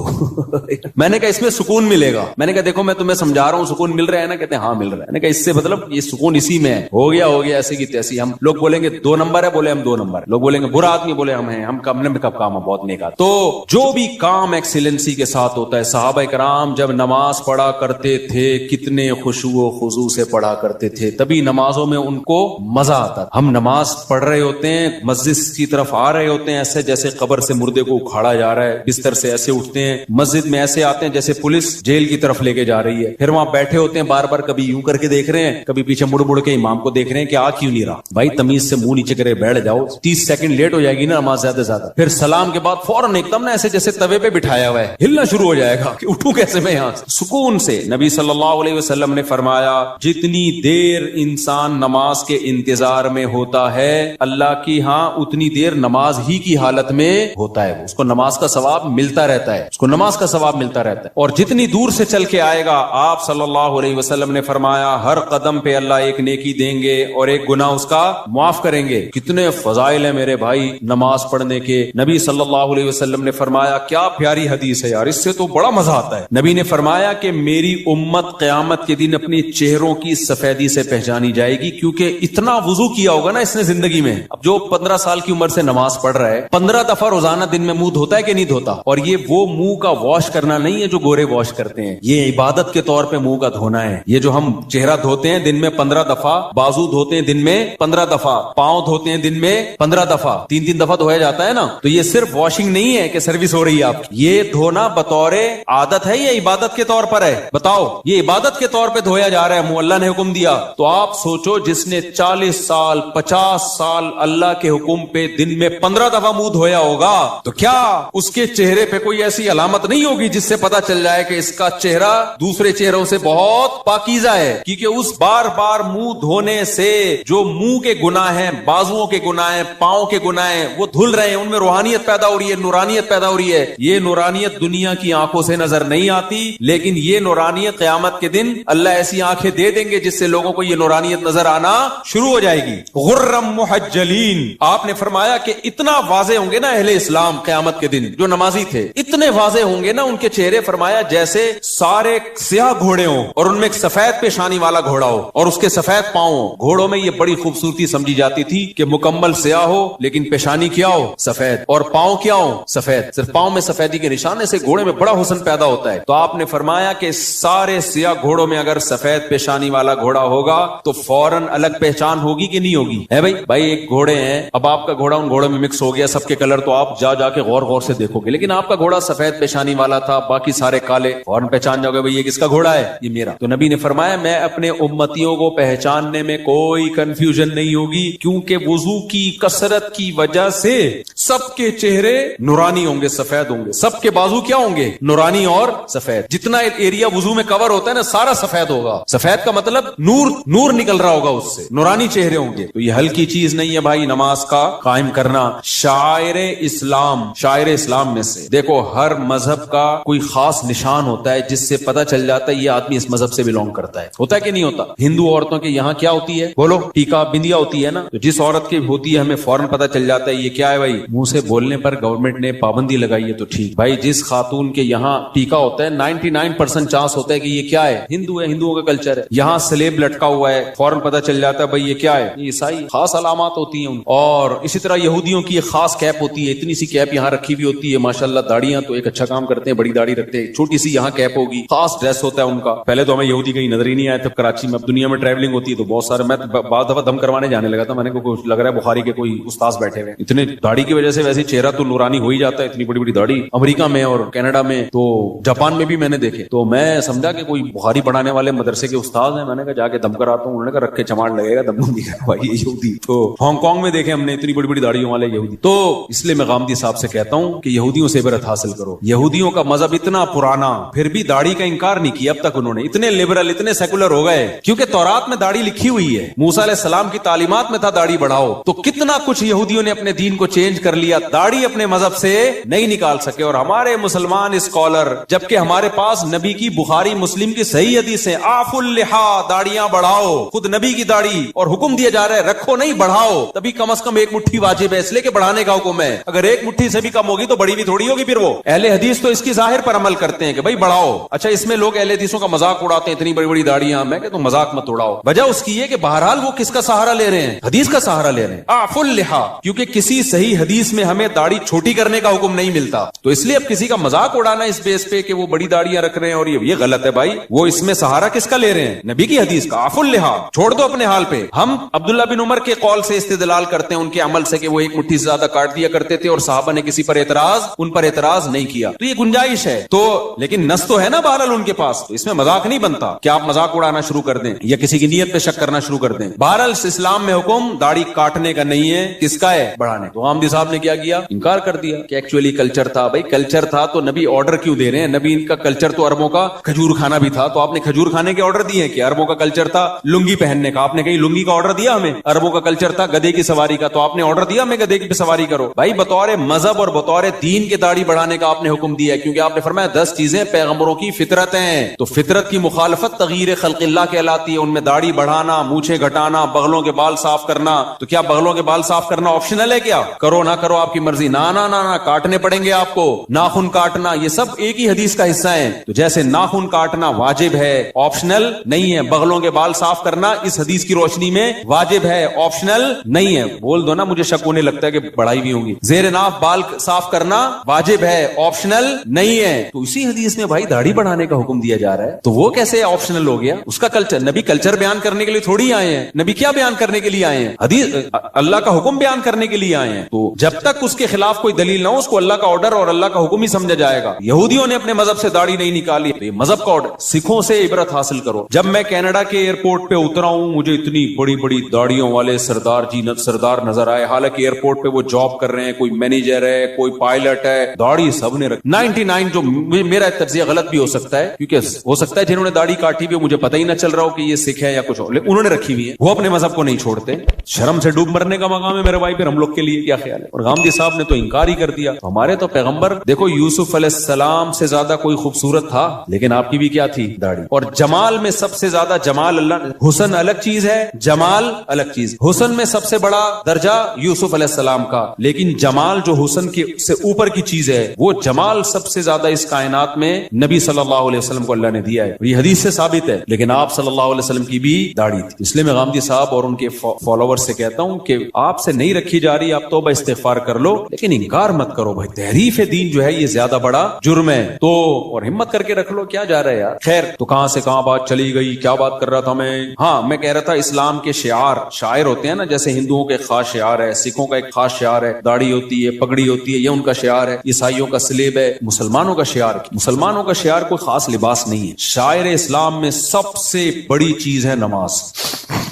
میں نے کہا اس میں سکون ملے گا، میں نے کہا دیکھو میں تمہیں سمجھا رہا ہوں سکون مل رہا ہے نا، کہتے ہیں ہاں مل رہا ہے۔ میں نے کہا اس سے مطلب یہ سکون اسی میں ہے، ہو گیا ایسے کی تیسی۔ ہم لوگ بولیں گے 2 نمبر ہے، بولے ہم 2 نمبر، لوگ بولیں گے برا آدمی، بولے ہم ہیں، ہم کب کام بہت نیک آدمی۔ تو جو بھی کام ایکسیلنسی کے ساتھ ہوتا ہے، صحابہ کرام جب نماز پڑھا کرتے تھے کتنے خشوع و خضوع سے پڑھا کرتے تھے، تبھی نمازوں میں ان کو مزہ آتا تھا۔ ہم نماز پڑھ رہے ہوتے ہیں، مسجد کی طرف آ رہے ہوتے ہیں ایسے جیسے قبر سے مردے کو اکھاڑا جا رہا ہے، بستر سے ایسے اٹھتے ہیں، مسجد میں ایسے آتے ہیں جیسے پولیس جیل کی طرف لے کے جا رہی ہے، پھر وہاں بیٹھے ہوتے ہیں بار بار کبھی یوں کر کے دیکھ رہے ہیں, کبھی پیچھے مڑ مڑ کے امام کو دیکھ رہے ہیں کہ آ کیوں نہیں رہا. بھائی تمیز سے منہ نیچے کرے بیٹھ جاؤ, 30 سیکنڈ لیٹ ہو جائے گی نا نماز زیادہ سے زیادہ, پھر سلام کے بعد فوراً ایک دم نا ایسے جیسے توے پہ بٹھایا ہوا ہے ہلنا شروع ہو جائے گا کہ اٹھوں کیسے میں یہاں سے. سکون سے. نبی صلی اللہ علیہ وسلم نے فرمایا جتنی دیر انسان نماز کے انتظار میں ہوتا ہے اللہ کی ہاں اتنی دیر نماز ہی کی حالت میں ہوتا ہے, اس کو نماز کا ثواب ملتا رہتا ہے, اس کو نماز کا ثواب ملتا رہتا ہے. اور جتنی دور سے چل کے آئے گا, آپ صلی اللہ علیہ وسلم نے فرمایا ہر قدم پہ اللہ ایک نیکی دیں گے اور ایک گناہ اس کا معاف کریں گے. کتنے فضائل ہیں میرے بھائی نماز پڑھنے کے. نبی صلی اللہ علیہ وسلم نے فرمایا, کیا پیاری حدیث ہے یار, اس سے تو بڑا مزہ آتا ہے. نبی نے فرمایا کہ میری امت قیامت کے دن اپنی چہروں کی سفیدی سے پہچانی جائے گی, کیونکہ اتنا وضو کیا ہوگا نا اس نے زندگی میں. اب جو 15 سال کی عمر سے نماز پڑھ رہا ہے, 15 دفعہ روزانہ دن میں منہ دھوتا ہے کہ نہیں دھوتا؟ اور یہ وہ منہ کا واش کرنا نہیں ہے جو گورے واش کرتے ہیں, یہ عبادت کے طور پہ منہ کا دھونا ہے. یہ جو ہم چہرہ دھوتے ہیں دن میں 15 دفعہ, بازو دھوتے ہیں دن میں 15 دفعہ, پاؤں دھوتے ہیں دن میں 15 دفعہ, 3 دفعہ دھویا جاتا ہے نا, تو یہ صرف واشنگ نہیں ہے کہ سروس ہو رہی ہے آپ کی, یہ دھونا بطور عادت ہے یا عبادت کے طور پر ہے؟ بتاؤ. یہ عبادت کے طور پہ دھویا جا رہا ہے, منہ اللہ نے حکم دیا. تو آپ سوچو جس نے 40 سال 50 سال اللہ کے حکم پہ دن میں 15 دفعہ منہ دھویا ہوگا, تو کیا اس کے چہرے پہ کوئی ایسی علامت نہیں ہوگی جس سے پتا چل جائے کہ اس کا چہرہ دوسرے چہروں سے بہت پاکیزہ ہے؟ کیونکہ اس بار بار منہ دھونے سے جو منہ کے گناہ ہیں, بازوؤں کے گناہ ہیں, پاؤں کے گناہ ہیں, وہ دھل رہے ہیں, ان میں روحانیت پیدا ہو رہی ہے, نورانیت پیدا ہو رہی ہے. یہ نورانیت دنیا کی آنکھوں سے نظر نہیں آتی, لیکن یہ نورانیت قیامت کے دن اللہ ایسی آنکھیں دے دیں گے جس سے لوگوں کو یہ نورانیت نظر آنا شروع ہو جائے گی. غرم محجلین, آپ نے فرمایا کہ اتنا واضح ہوں گے نا اہل اسلام قیامت کے دن جو نمازی تھے, اتنے واضح ہوں گے نا ان کے چہرے, فرمایا جیسے سارے سیاہ گھوڑے ہوں اور ان میں ایک سفید پیشانی والا گھوڑا ہو اور اس کے سفید پاؤں ہو. گھوڑوں میں یہ بڑی خوبصورتی سمجھی جاتی تھی کہ مکمل سیاہ ہو لیکن پیشانی کیا ہو, سفید, اور پاؤں کیا ہو, سفید. صرف پاؤں میں سفیدی کے نشانے سے گھوڑے میں بڑا حسن پیدا ہوتا ہے. تو آپ نے فرمایا کہ سارے سیاہ گھوڑوں میں اگر سفید پیشانی والا گھوڑا ہوگا تو فوراً الگ پہچان ہوگی کہ نہیں ہوگی؟ ہے بھائی ایک گھوڑے ہیں, اب آپ کا گھوڑا ان گھوڑوں میں مکس ہو گیا, سب کے کلر تو آپ جا کے غور سے دیکھو گے, لیکن آپ کا گھوڑا سفید پیشانی والا تھا, باقی سارے کالے, فوراً پہچان جاؤ گے بھائی یہ کس کا گھوڑا ہے, یہ میرا. تو نبی نے فرمایا میں اپنے امتیوں کو پہچاننے میں کوئی کنفیوژن نہیں ہوگی, کیونکہ وضو کی کثرت کی وجہ سے سب کے چہرے نورانی ہوں گے, سفید ہوں گے, سب کے بازو کیا ہوں گے, نورانی اور سفید. جتنا ایریا وضو میں کور ہوتا ہے نا سارا سفید ہوگا. سفید کا مطلب نور نکل رہا ہوگا اس سے, نورانی چہرے ہوں گے. تو یہ ہلکی چیز نہیں ہے بھائی نماز کا قائم کرنا. شاعر اسلام میں سے دیکھو, ہر مذہب کا کوئی خاص نشان ہوتا ہے جس سے پتہ چل جاتا ہے یہ آدمی اس مذہب سے بلونگ کرتا ہے. ہوتا ہے کہ نہیں ہوتا؟ ہندو عورتوں کے یہاں کیا ہوتی ہے بولو, ٹیکا بندیا ہوتی ہے نا, تو جس عورت کی ہوتی ہے ہمیں فوراً پتہ چل جاتا ہے یہ کیا ہے بھائی. منہ سے بولنے پر گورنمنٹ نے پابندی لگائی ہے تو ٹھیک. بھائی جس خاتون کے یہاں ٹیکا ہوتا ہے 99% چانس ہوتا ہے کہ یہ کیا ہے, ہندو ہے, ہندوؤں کا کلچر ہے. یہاں سلیب لٹکا ہوا ہے, فوراً پتہ چل جاتا ہے بھائی یہ کیا ہے, یہ عیسائی. خاص علامات ہوتی ہیں. اور اسی طرح یہودیوں کی ایک خاص کیپ ہوتی ہے, اتنی سی کیپ یہاں رکھی ہوئی ہوتی ہے, ماشاءاللہ داڑیاں تو ایک اچھا کام کرتے ہیں, بڑی داڑھی رکھتے ہیں, چھوٹی سی یہاں کیپ ہوگی, خاص ڈریس ہوتا ہے ان کا. پہلے تو ہمیں یہودی کہیں نظر ہی نہیں آیا تھا کراچی میں, اب دنیا میں ٹریولنگ ہوتی ہے تو بہت سارے, میں بعض دفعہ دم کروانے جانے لگا تھا, میں نے کچھ لگ رہا ہے بخاری کے کوئی استاذ بیٹھے ہوئے, اتنے داڑھی کی وجہ سے ویسے چہرہ تو نورانی ہو ہی جاتا ہے, اتنی بڑی بڑی داڑھی. امریکہ میں اور کینیڈا میں تو جاپان میں بھی میں نے دیکھے, تو میں سمجھا کہ کوئی بخاری پڑھانے والے مدرسے کے استاذ ہیں, میں نے کہا جا کے دم کراتا ہوں. انہوں نے کہا رکھ کے چماڑ لگے گا, دم نہیں دیا بھائی یہ یہودی. تو ہانگ کانگ میں دیکھے ہم نے اتنی بڑی بڑی داڑھیوں والے یہودی. تو اس لیے میں غامدی صاحب سے کہتا ہوں کہ یہودیوں سے عبرت حاصل کرو. یہودیوں کا مذہب اتنا پرانا, پھر بھی داڑھی کا انکار نہیں کیا اب تک انہوں نے, اتنے لبرل اتنے سیکولر ہو گئے, کیونکہ تورات میں داڑھی لکھی ہوئی ہے, موسیٰ علیہ السلام کی تعلیمات میں تھا داڑھی بڑھاؤ. تو کتنا کچھ یہودیوں نے اپنے دین کو چینج کر لیا, داڑھی اپنے مذہب سے نہیں نکال سکے. اور ہمارے مسلمان اسکالر, جبکہ ہمارے پاس نبی کی بخاری مسلم کی صحیح حدیث ہے, آف اللحا, داڑیاں بڑھاؤ, خود نبی کی داڑھی, اور حکم دیا جا رہا ہے رکھو نہیں بڑھاؤ. تبھی کم از کم ایک مٹھی واجب ہے, اس لیے کہ بڑھانے کا حکم ہے. اگر ایک مٹھی سے بھی کم ہوگی تو بڑی بھی تھوڑی ہوگی. پھر وہ اہل حدیث تو اس کی ظاہر پر عمل کرتے ہیں کہ بھائی بڑھاؤ. اچھا اس میں لوگ اہل حدیثوں کا مذاق اڑاتے ہیں, اتنی بڑی بڑی داڑیاں, میں کہ تم مذاق مت اڑاؤ. وجہ اس کی ہے کہ بہرحال وہ کس کا سہارا لے رہے ہیں, حدیث کا سہارا لے رہے ہیں. آف اللحا, کیونکہ کسی صحیح حدیث میں ہمیں داڑھی چھوٹی کرنے کا حکم نہیں ملتا, تو اس لیے اب کسی کا مذاق اڑانا اس بیس پہ کہ وہ بڑی داڑیاں رکھ رہے ہیں اور یہ غلط ہے. بھائی وہ اس میں سہارا کس کا لے رہے ہیں, نبی کی حدیث کا. آف اللحا, چھوڑ دو اپنے حال پہ. ہم عبداللہ بن عمر کے قول سے استدلال کرتے ہیں, ان کے عمل سے, کہ وہ ایک مٹھی سے زیادہ کاٹ دیا کرتے تھے اور صحابہ نے کسی پر اعتراض نہیں کیا, تو یہ گنجائش ہے. تو لیکن نص تو ہے نا بہرحال ان کے پاس, تو اس میں مذاق نہیں بنتا. تھا کہ آپ مذاق اڑانا شروع کر دیں یا کسی کی نیت پہ شک کرنا شروع کر دیں. بہرحال اسلام میں حکم داڑھی کاٹنے کا نہیں ہے, کس کا ہے؟ بڑھانے. تو غامدی صاحب نے کیا کیا؟ انکار کر دیا کہ ایکچولی کلچر تھا. بھائی کلچر تھا تو نبی آرڈر کیوں دے رہے ہیں؟ نبی ان کا کلچر تو عربوں کا کھجور کھانا بھی تھا, تو آپ نے کھجور کھانے کے آرڈر دیے کہ عربوں کا کلچر تھا لنگی پہننے کا, آپ نے کہیں لنگی کا آرڈر دیا ہمیں؟ عربوں کا کلچر تھا گدھے کی سواری کا, تو آپ نے آرڈر دیا ہمیں گدھے کی سواری کرو؟ بھائی بطور مذہب اور بطور دین کے داڑھی بڑھانے کا آپ نے حکم دیا ہے, کیونکہ آپ نے فرمایا 10 چیزیں پیغمبروں کی فطرت ہیں, تو فطرت کی مخالفت تغییر خلق اللہ کہلاتی ہے. ان میں داڑھی بڑھانا, مونچھیں گھٹانا, بغلوں کے بال صاف کرنا. تو کیا بغلوں کے بال صاف کرنا آپشنل ہے؟ کیا کرو نہ کرو آپ کی مرضی؟ نہ نہ نہ کاٹنے پڑیں گے آپ کو. ناخن کاٹنا, یہ سب ایک ہی حدیث کا حصہ ہیں. تو جیسے ناخن کاٹنا واجب ہے, آپشنل نہیں ہے, بغلوں کے بال صاف کرنا اس حدیث کی روشنی میں واجب ہے, آپشنل نہیں ہے. بول دو نا, مجھے شک ہونے لگتا ہے کہ بڑھائی بھی ہوں گی. زیر ناف بال صاف کرنا واجب ہے, آپشنل نہیں ہے. تو اسی حدیث میں بھائی داڑھی بڑھانے کا حکم دیا جا رہا ہے, تو وہ کیسے آپشنل ہو گیا؟ اس کا کلچر, نبی کلچر بیان کرنے کے لیے تھوڑی آئے ہیں. نبی کیا بیان کرنے کے لیے آئے ہیں؟ حدیث, اللہ کا حکم بیان کرنے کے لیے آئے ہیں. تو جب تک اس کے خلاف کوئی دلیل نہ ہو, اس کو اللہ کا آرڈر اور اللہ کا حکم ہی سمجھا جائے گا. یہودیوں نے اپنے مذہب سے داڑھی نہیں نکالی, تو یہ مذہب کا آرڈر. سکھوں سے عبرت حاصل کرو. جب میں کینیڈا کے ایئرپورٹ پہ اترا ہوں, مجھے اتنی بڑی بڑی داڑھیوں والے سردار نظر آئے, حالانکہ ایئرپورٹ پہ وہ جاب کر رہے ہیں, کوئی مینیجر ہے, کوئی پائلٹ ہے, داڑھی سب نے رکھی. 99 جو میرا تجزیہ غلط بھی ہو سکتا ہے, کیونکہ ہو سکتا ہے جنہوں نے داڑھی کاٹی بھی مجھے پتہ ہی نہ چل رہا ہو کہ یہ سکھ ہے یا کچھ اور, لیکن انہوں نے رکھی ہوئی ہے. وہ اپنے مذہب کو نہیں چھوڑتے. شرم سے ڈوب مرنے کا مقام ہے میرے بھائی, پھر ہم لوگ کے لیے کیا خیال ہے؟ اور غامدی صاحب نے تو انکار ہی کر دیا. ہمارے تو پیغمبر دیکھو, یوسف علیہ السلام سے زیادہ کوئی خوبصورت تھا, لیکن آپ کی بھی کیا تھی؟ داڑھی. اور جمال میں سب سے زیادہ جمال اللہ, حسن الگ چیز ہے, جمال الگ چیز. حسن میں سب سے بڑا درجہ یوسف علیہ السلام کا, لیکن جمال جو حسن کی سے اوپر کی چیز ہے, وہ جمال سب سے زیادہ اس کائنات میں نبی صلی اللہ علیہ وسلم کو اللہ نے دیا ہے. یہ حدیث سے ثابت ہے. لیکن آپ صلی اللہ علیہ وسلم کی بھی داڑھی تھی. اس لیے میں غامدی صاحب اور ان کے فالوور سے کہتا ہوں کہ آپ سے نہیں رکھی جا رہی, آپ توبہ استغفار کر لو, لیکن انکار مت کرو بھائی. تحریف دین جو ہے یہ زیادہ بڑا جرم ہے, تو اور ہمت کر کے رکھ لو. کیا جا رہا ہے یار؟ خیر, تو کہاں سے کہاں بات چلی گئی, کیا بات کر رہا تھا میں؟ ہاں, میں کہہ رہا تھا اسلام کے شعائر ہوتے ہیں نا, جیسے ہندوؤں کا ایک خاص شعار ہے, سکھوں کا ایک خاص شعار ہے, داڑھی ہوتی ہے, پگڑی ہوتی ہے, یہ ان کا شعار ہے. عیسائیوں کا سلیب ہے. مسلمانوں کا شعار, مسلمانوں کا شعار کوئی خاص لباس نہیں ہے. شاعر اسلام میں سب سے بڑی چیز ہے نماز,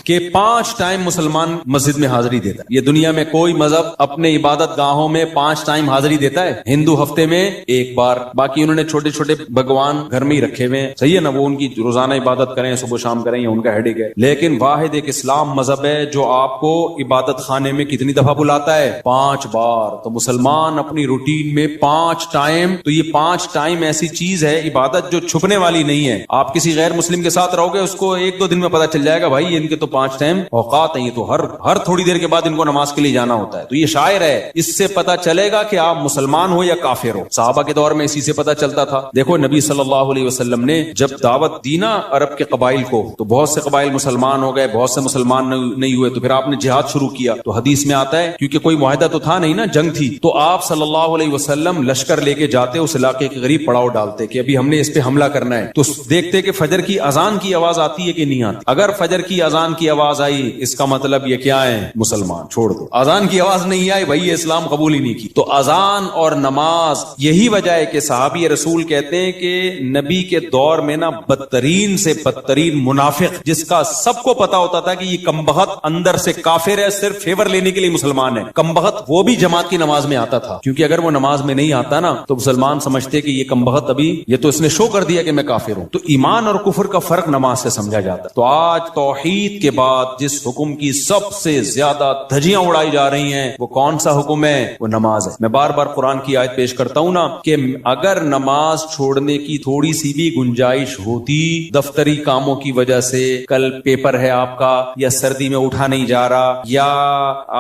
کہ 5 ٹائم مسلمان مسجد میں حاضری دیتا ہے. یہ دنیا میں کوئی مذہب اپنے عبادت گاہوں میں 5 ٹائم حاضری دیتا ہے. ہندو ہفتے میں 1 بار, باقی انہوں نے چھوٹے چھوٹے بھگوان گھر میں ہی رکھے ہوئے ہیں, صحیح ہے نا, وہ ان کی روزانہ عبادت کریں, صبح شام کریں, یہ ان کا ہیڈک ہے. لیکن واحد ایک اسلام مذہب ہے جو آپ کو عبادت خانے میں کتنی دفعہ بلاتا ہے؟ 5 بار. تو مسلمان اپنی روٹین میں 5 ٹائم, تو یہ 5 ٹائم ایسی چیز ہے عبادت جو چھپنے والی نہیں ہے. آپ کسی غیر مسلم کے ساتھ رہو گے, اس کو 1-2 دن میں پتا چل جائے گا بھائی ان کے تو 5 ٹائم اوقات ہیں, تو ہر تھوڑی دیر کے بعد ان کو نماز کے لیے جانا ہوتا ہے. تو یہ شاعر ہے, اس سے پتا چلے گا کہ آپ مسلمان ہو یا کافر ہو. صحابہ کے دور میں اسی سے پتا چلتا تھا. دیکھو نبی صلی اللہ علیہ وسلم نے جب دعوت دی نا عرب کے قبائل کو, تو بہت سے قبائل مسلمان ہو گئے, بہت سے مسلمان نہیں ہوئے, تو پھر آپ نے جہاد شروع کیا. تو حدیث میں آتا ہے, کیونکہ کوئی معاہدہ تو تھا نہیں نا, جنگ تھی, تو آپ صلی اللہ علیہ وسلم لشکر لے کے جاتے, اس علاقے کے قریب پڑاؤ ڈالتے کہ ابھی ہم نے اس پہ حملہ کرنا ہے. تو دیکھتے کہ فجر کی اذان کی آواز آتی ہے کہ نہیں آتی. اگر فجر کی اذان کی آواز آئی, اس کا مطلب یہ کیا ہے؟ مسلمان. چھوڑ دو, اذان کی آواز نہیں آئی بھائی, یہ اسلام قبول ہی نہیں کی. تو اذان اور نماز, یہی وجہ ہے کہ صحابی رسول کہتے ہیں کہ نبی کے دور میں نا بدترین سے بدترین منافق, جس کا سب کو پتا ہوتا تھا کہ یہ کمبخت اندر سے کافر ہے, صرف فیور لینے کے لیے مسلمان ہے, کمبخت, وہ بھی جماعت کی نماز میں آتا تھا. کیونکہ اگر وہ نماز میں نہیں آتا نا, تو مسلمان سمجھتے کہ یہ کمبخت ابھی, یہ تو اس نے شو کر دیا کہ میں کافر ہوں. تو ایمان اور کفر کا فرق نماز سے سمجھا جاتا. تو آج توحید کے بعد جس حکم کی سب سے زیادہ دھجیاں اڑائی جا رہی ہیں, وہ کون سا حکم ہے؟ وہ نماز ہے. میں بار بار قرآن کی آیت پیش کرتا ہوں نا, کہ اگر نماز چھوڑنے کی تھوڑی سی بھی گنجائش ہوتی, دفتری کاموں کی وجہ سے, کل پیپر ہے آپ کا, یا سردی میں اٹھا نہیں جا رہا, یا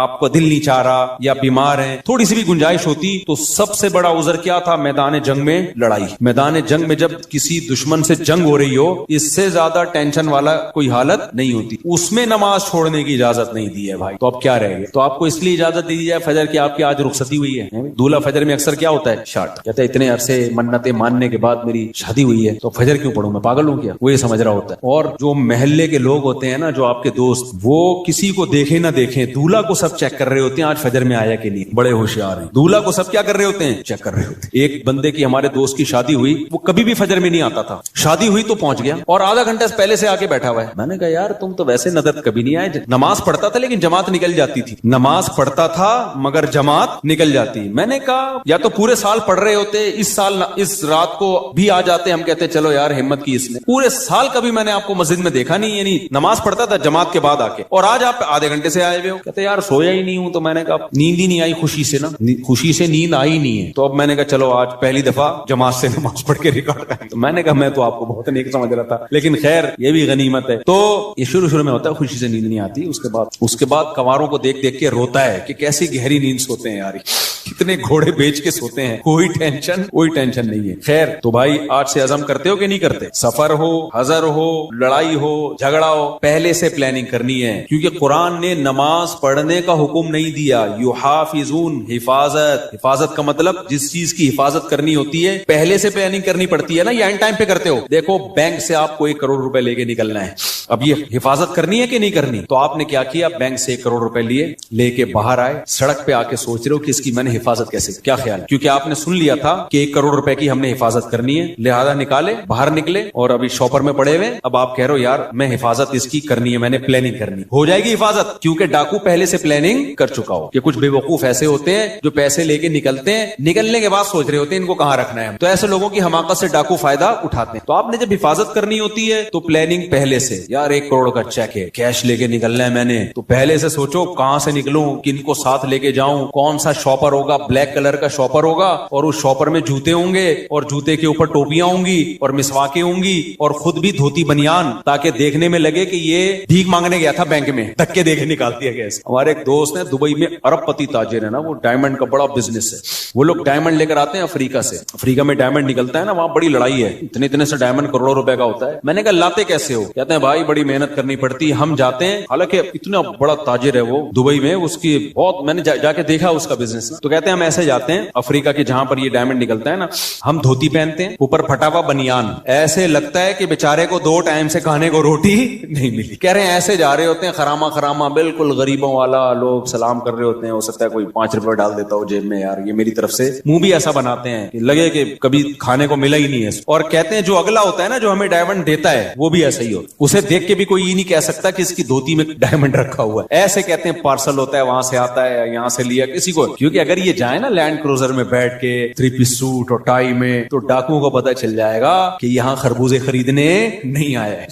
آپ کو دل نہیں چاہ رہا, یا بیمار ہیں, تھوڑی سی بھی گنجائش ہوتی, تو سب سے بڑا عذر کیا تھا؟ میدان جنگ میں لڑائی. میدان جنگ میں جب کسی دشمن سے جنگ ہو رہی ہو, اس سے زیادہ ٹینشن والا کوئی حالت نہیں ہوتی, اس میں نماز چھوڑنے کی اجازت نہیں دی ہے بھائی. تو اب کیا رہے گا؟ تو آپ کو اس لیے اجازت دی جائے فجر کی, آپ کی آج رخصتی ہوئی ہے. دولہا فجر میں اکثر کیا ہوتا ہے؟ شارٹ. کہتا ہے اتنے عرصے منتیں ماننے کے بعد میری شادی ہوئی ہے, تو فجر کیوں پڑھوں, میں پاگل ہوں کیا؟ وہ یہ سمجھ رہا ہوتا ہے. اور جو محلے کے لوگ ہوتے ہیں نا, جو آپ کے دوست, وہ کسی کو دیکھیں نہ دیکھیں, دولہا کو سب چیک کر رہے ہوتے ہیں آج فجر میں آیا کہ نہیں. بڑے ہوشیار ہیں, دولہا کو سب کیا کر رہے ہوتے ہیں؟ چیک کر رہے ہوتے ہیں. ایک بندے کی, ہمارے دوست کی شادی ہوئی, وہ کبھی بھی فجر میں نہیں آتا تھا. شادی ہوئی تو پہنچ گیا اور آدھا گھنٹہ پہلے سے آ کے بیٹھا ہوا ہے. میں نے کہا یار تم تو ویسے نظر کبھی نہیں آئے, نماز پڑھتا تھا لیکن جماعت نکل جاتی تھی, نماز پڑھتا تھا مگر جماعت نکل جاتی. میں نے کہا یا تو پورے سال پڑھ رہے ہوتے, اس سال اس رات کو بھی آ جاتے, ہم کہتے چلو یار ہمت کی اس نے. پورے سال کبھی میں نے آپ کو مسجد میں دیکھا نہیں, یعنی نماز پڑھتا تھا جماعت کے بعد آ کے, اور آج آپ آدھے گھنٹے سے آئے ہوئے ہو. کہتے یار سویا ہی نہیں ہوں. تو میں نے کہا نیند ہی نہیں آئی خوشی سے, نا خوشی سے نیند آئی نہیں ہے. تو اب میں نے کہا چلو آج پہلی دفعہ جماعت سے نماز پڑھ کے ریکارڈ کریں. تو میں نے کہا میں تو آپ کو بہت نیک سمجھ رہا تھا, لیکن خیر یہ بھی غنیمت ہے. تو یہ شروع میں ہوتا ہے, خوشی سے نیند نہیں آتی, اس کے بعد کنواروں کو دیکھ دیکھ کے روتا ہے کہ کیسی گہری نیند سوتے ہیں یار, کتنے گھوڑے بیچ کے سوتے ہیں, کوئی ٹینشن نہیں ہے. خیر تو بھائی آج سے عزم کرتے ہو کہ نہیں کرتے؟ سفر ہو, حضر ہو, لڑائی ہو, جھگڑا ہو, پہلے سے پلاننگ کرنی ہے, کیونکہ قرآن نے نماز پڑھنے کا حکم نہیں دیا. یحافظون, حفاظت کا مطلب جس چیز کی حفاظت کرنی ہوتی ہے پہلے سے پلاننگ کرنی پڑتی ہے نا, یا اینڈ ٹائم پہ کرتے ہو. دیکھو بینک سے آپ کو 1 کروڑ روپے لے کے نکلنا ہے, اب یہ حفاظت کرنی ہے کہ نہیں کرنی؟ تو آپ نے کیا کیا, بینک سے 1 کروڑ روپے لے کے باہر آئے, سڑک پہ آ کے سوچ رہے ہو کہ اس کی میں نے حفاظت کیسے, کیا خیال؟ کیونکہ آپ نے سن لیا تھا کہ 1 کروڑ روپے کی ہم نے حفاظت کرنی ہے, لہذا نکالے, باہر نکلے, اور ابھی شاپر میں پڑے ہوئے. اب آپ کہہ رہے ہو یار میں حفاظت اس کی کرنی ہے, میں نے پلاننگ کرنی. ہو جائے گی حفاظت, کیونکہ ڈاکو پہلے سے پلاننگ کر چکا ہو. کہ کچھ بے وقوف ایسے ہوتے ہیں جو پیسے لے کے نکلتے ہیں, نکلنے کے بعد سوچ رہے ہوتے ہیں ان کو کہاں رکھنا ہے. تو ایسے لوگوں کی حماقت سے ڈاکو فائدہ اٹھاتے ہیں. تو آپ نے جب حفاظت کرنی ہوتی ہے تو پلاننگ پہلے سے, یار 1 کروڑ کا چیک ہے, کیش لے کے نکلنا ہے میں نے, تو پہلے سے سوچو کہاں سے نکلوں, کن کو ساتھ لے کے جاؤں, کون سا شاپر ہوگا, بلیک کلر کا شاپر ہوگا, اور اس شاپر میں جوتے ہوں گے, اور جوتے کے اوپر ٹوپیاں ہوں گی, اور مسواکیں ہوں گی, اور خود بھی دھوتی بنیان, تاکہ دیکھنے میں لگے کہ یہ بھیک مانگنے گیا تھا بینک میں, دھکے دے کے نکال دیا گیا. ہمارے ایک دوست ہیں دبئی میں, ارب پتی تاجر ہے نا, وہ ڈائمنڈ کا بڑا بزنس ہے. وہ لوگ ڈائمنڈ لے کر آتے ہیں افریقہ سے, افریقہ میں ڈائمنڈ نکلتا ہے نا, وہاں بڑی لڑائی ہے, اتنے سے ڈائمنڈ کروڑوں روپے کا ہوتا ہے. میں نے کہا لاتے کیسے ہو؟ کہتے ہیں بھائی بڑی محنت کرنی پڑتی ہے, ہم جاتے ہیں, حالانکہ اتنا بڑا تاجر ہے وہ دبئی میں, اس کی بہت میں نے جا کے دیکھا اس کا بزنس. تو کہتے ہیں ہم ایسے جاتے ہیں افریقہ کے جہاں پر یہ ڈائمنڈ نکلتا ہے نا, ہم دھوتی پہنتے ہیں, اوپر پھٹا ہوا بنیان, ایسے لگتا ہے کہ بیچارے کو 2 ٹائم سے کھانے کو روٹی نہیں ملی. کہہ رہے ہیں ایسے جا رہے ہوتے ہیں خراما بالکل غریبوں والا, لوگ سلام کر رہے ہوتے ہیں, ہو سکتا ہے کوئی 5 روپے ڈال دیتا ہو جیب میں, یار یہ میری طرف سے, منہ بھی ایسا بناتے ہیں کہ لگے کہ کبھی کھانے کو ملا ہی نہیں ہے. اور کہتے ہیں جو اگلا ہوتا ہے نا, جو ہمیں ڈائمنڈ دیتا ہے, وہ بھی ایسا ہی ہو, اسے دیکھ کے بھی کوئی یہ نہیں کہہ سکتا کہ اس کی دھوتی میں ڈائمنڈ رکھا ہوا ہے. ایسے کہتے ہیں پارسل ہوتا ہے, وہاں سے آتا ہے, یہاں سے لیا کسی کو, کیونکہ اگر یہ جائے نا لینڈ کروزر میں بیٹھ کے 3 پیس سوٹ اور ٹائی میں, تو ڈاکوؤں کو پتہ چل جائے گا کہ یہاں خربوزے خریدنے نہیں آیا ہے.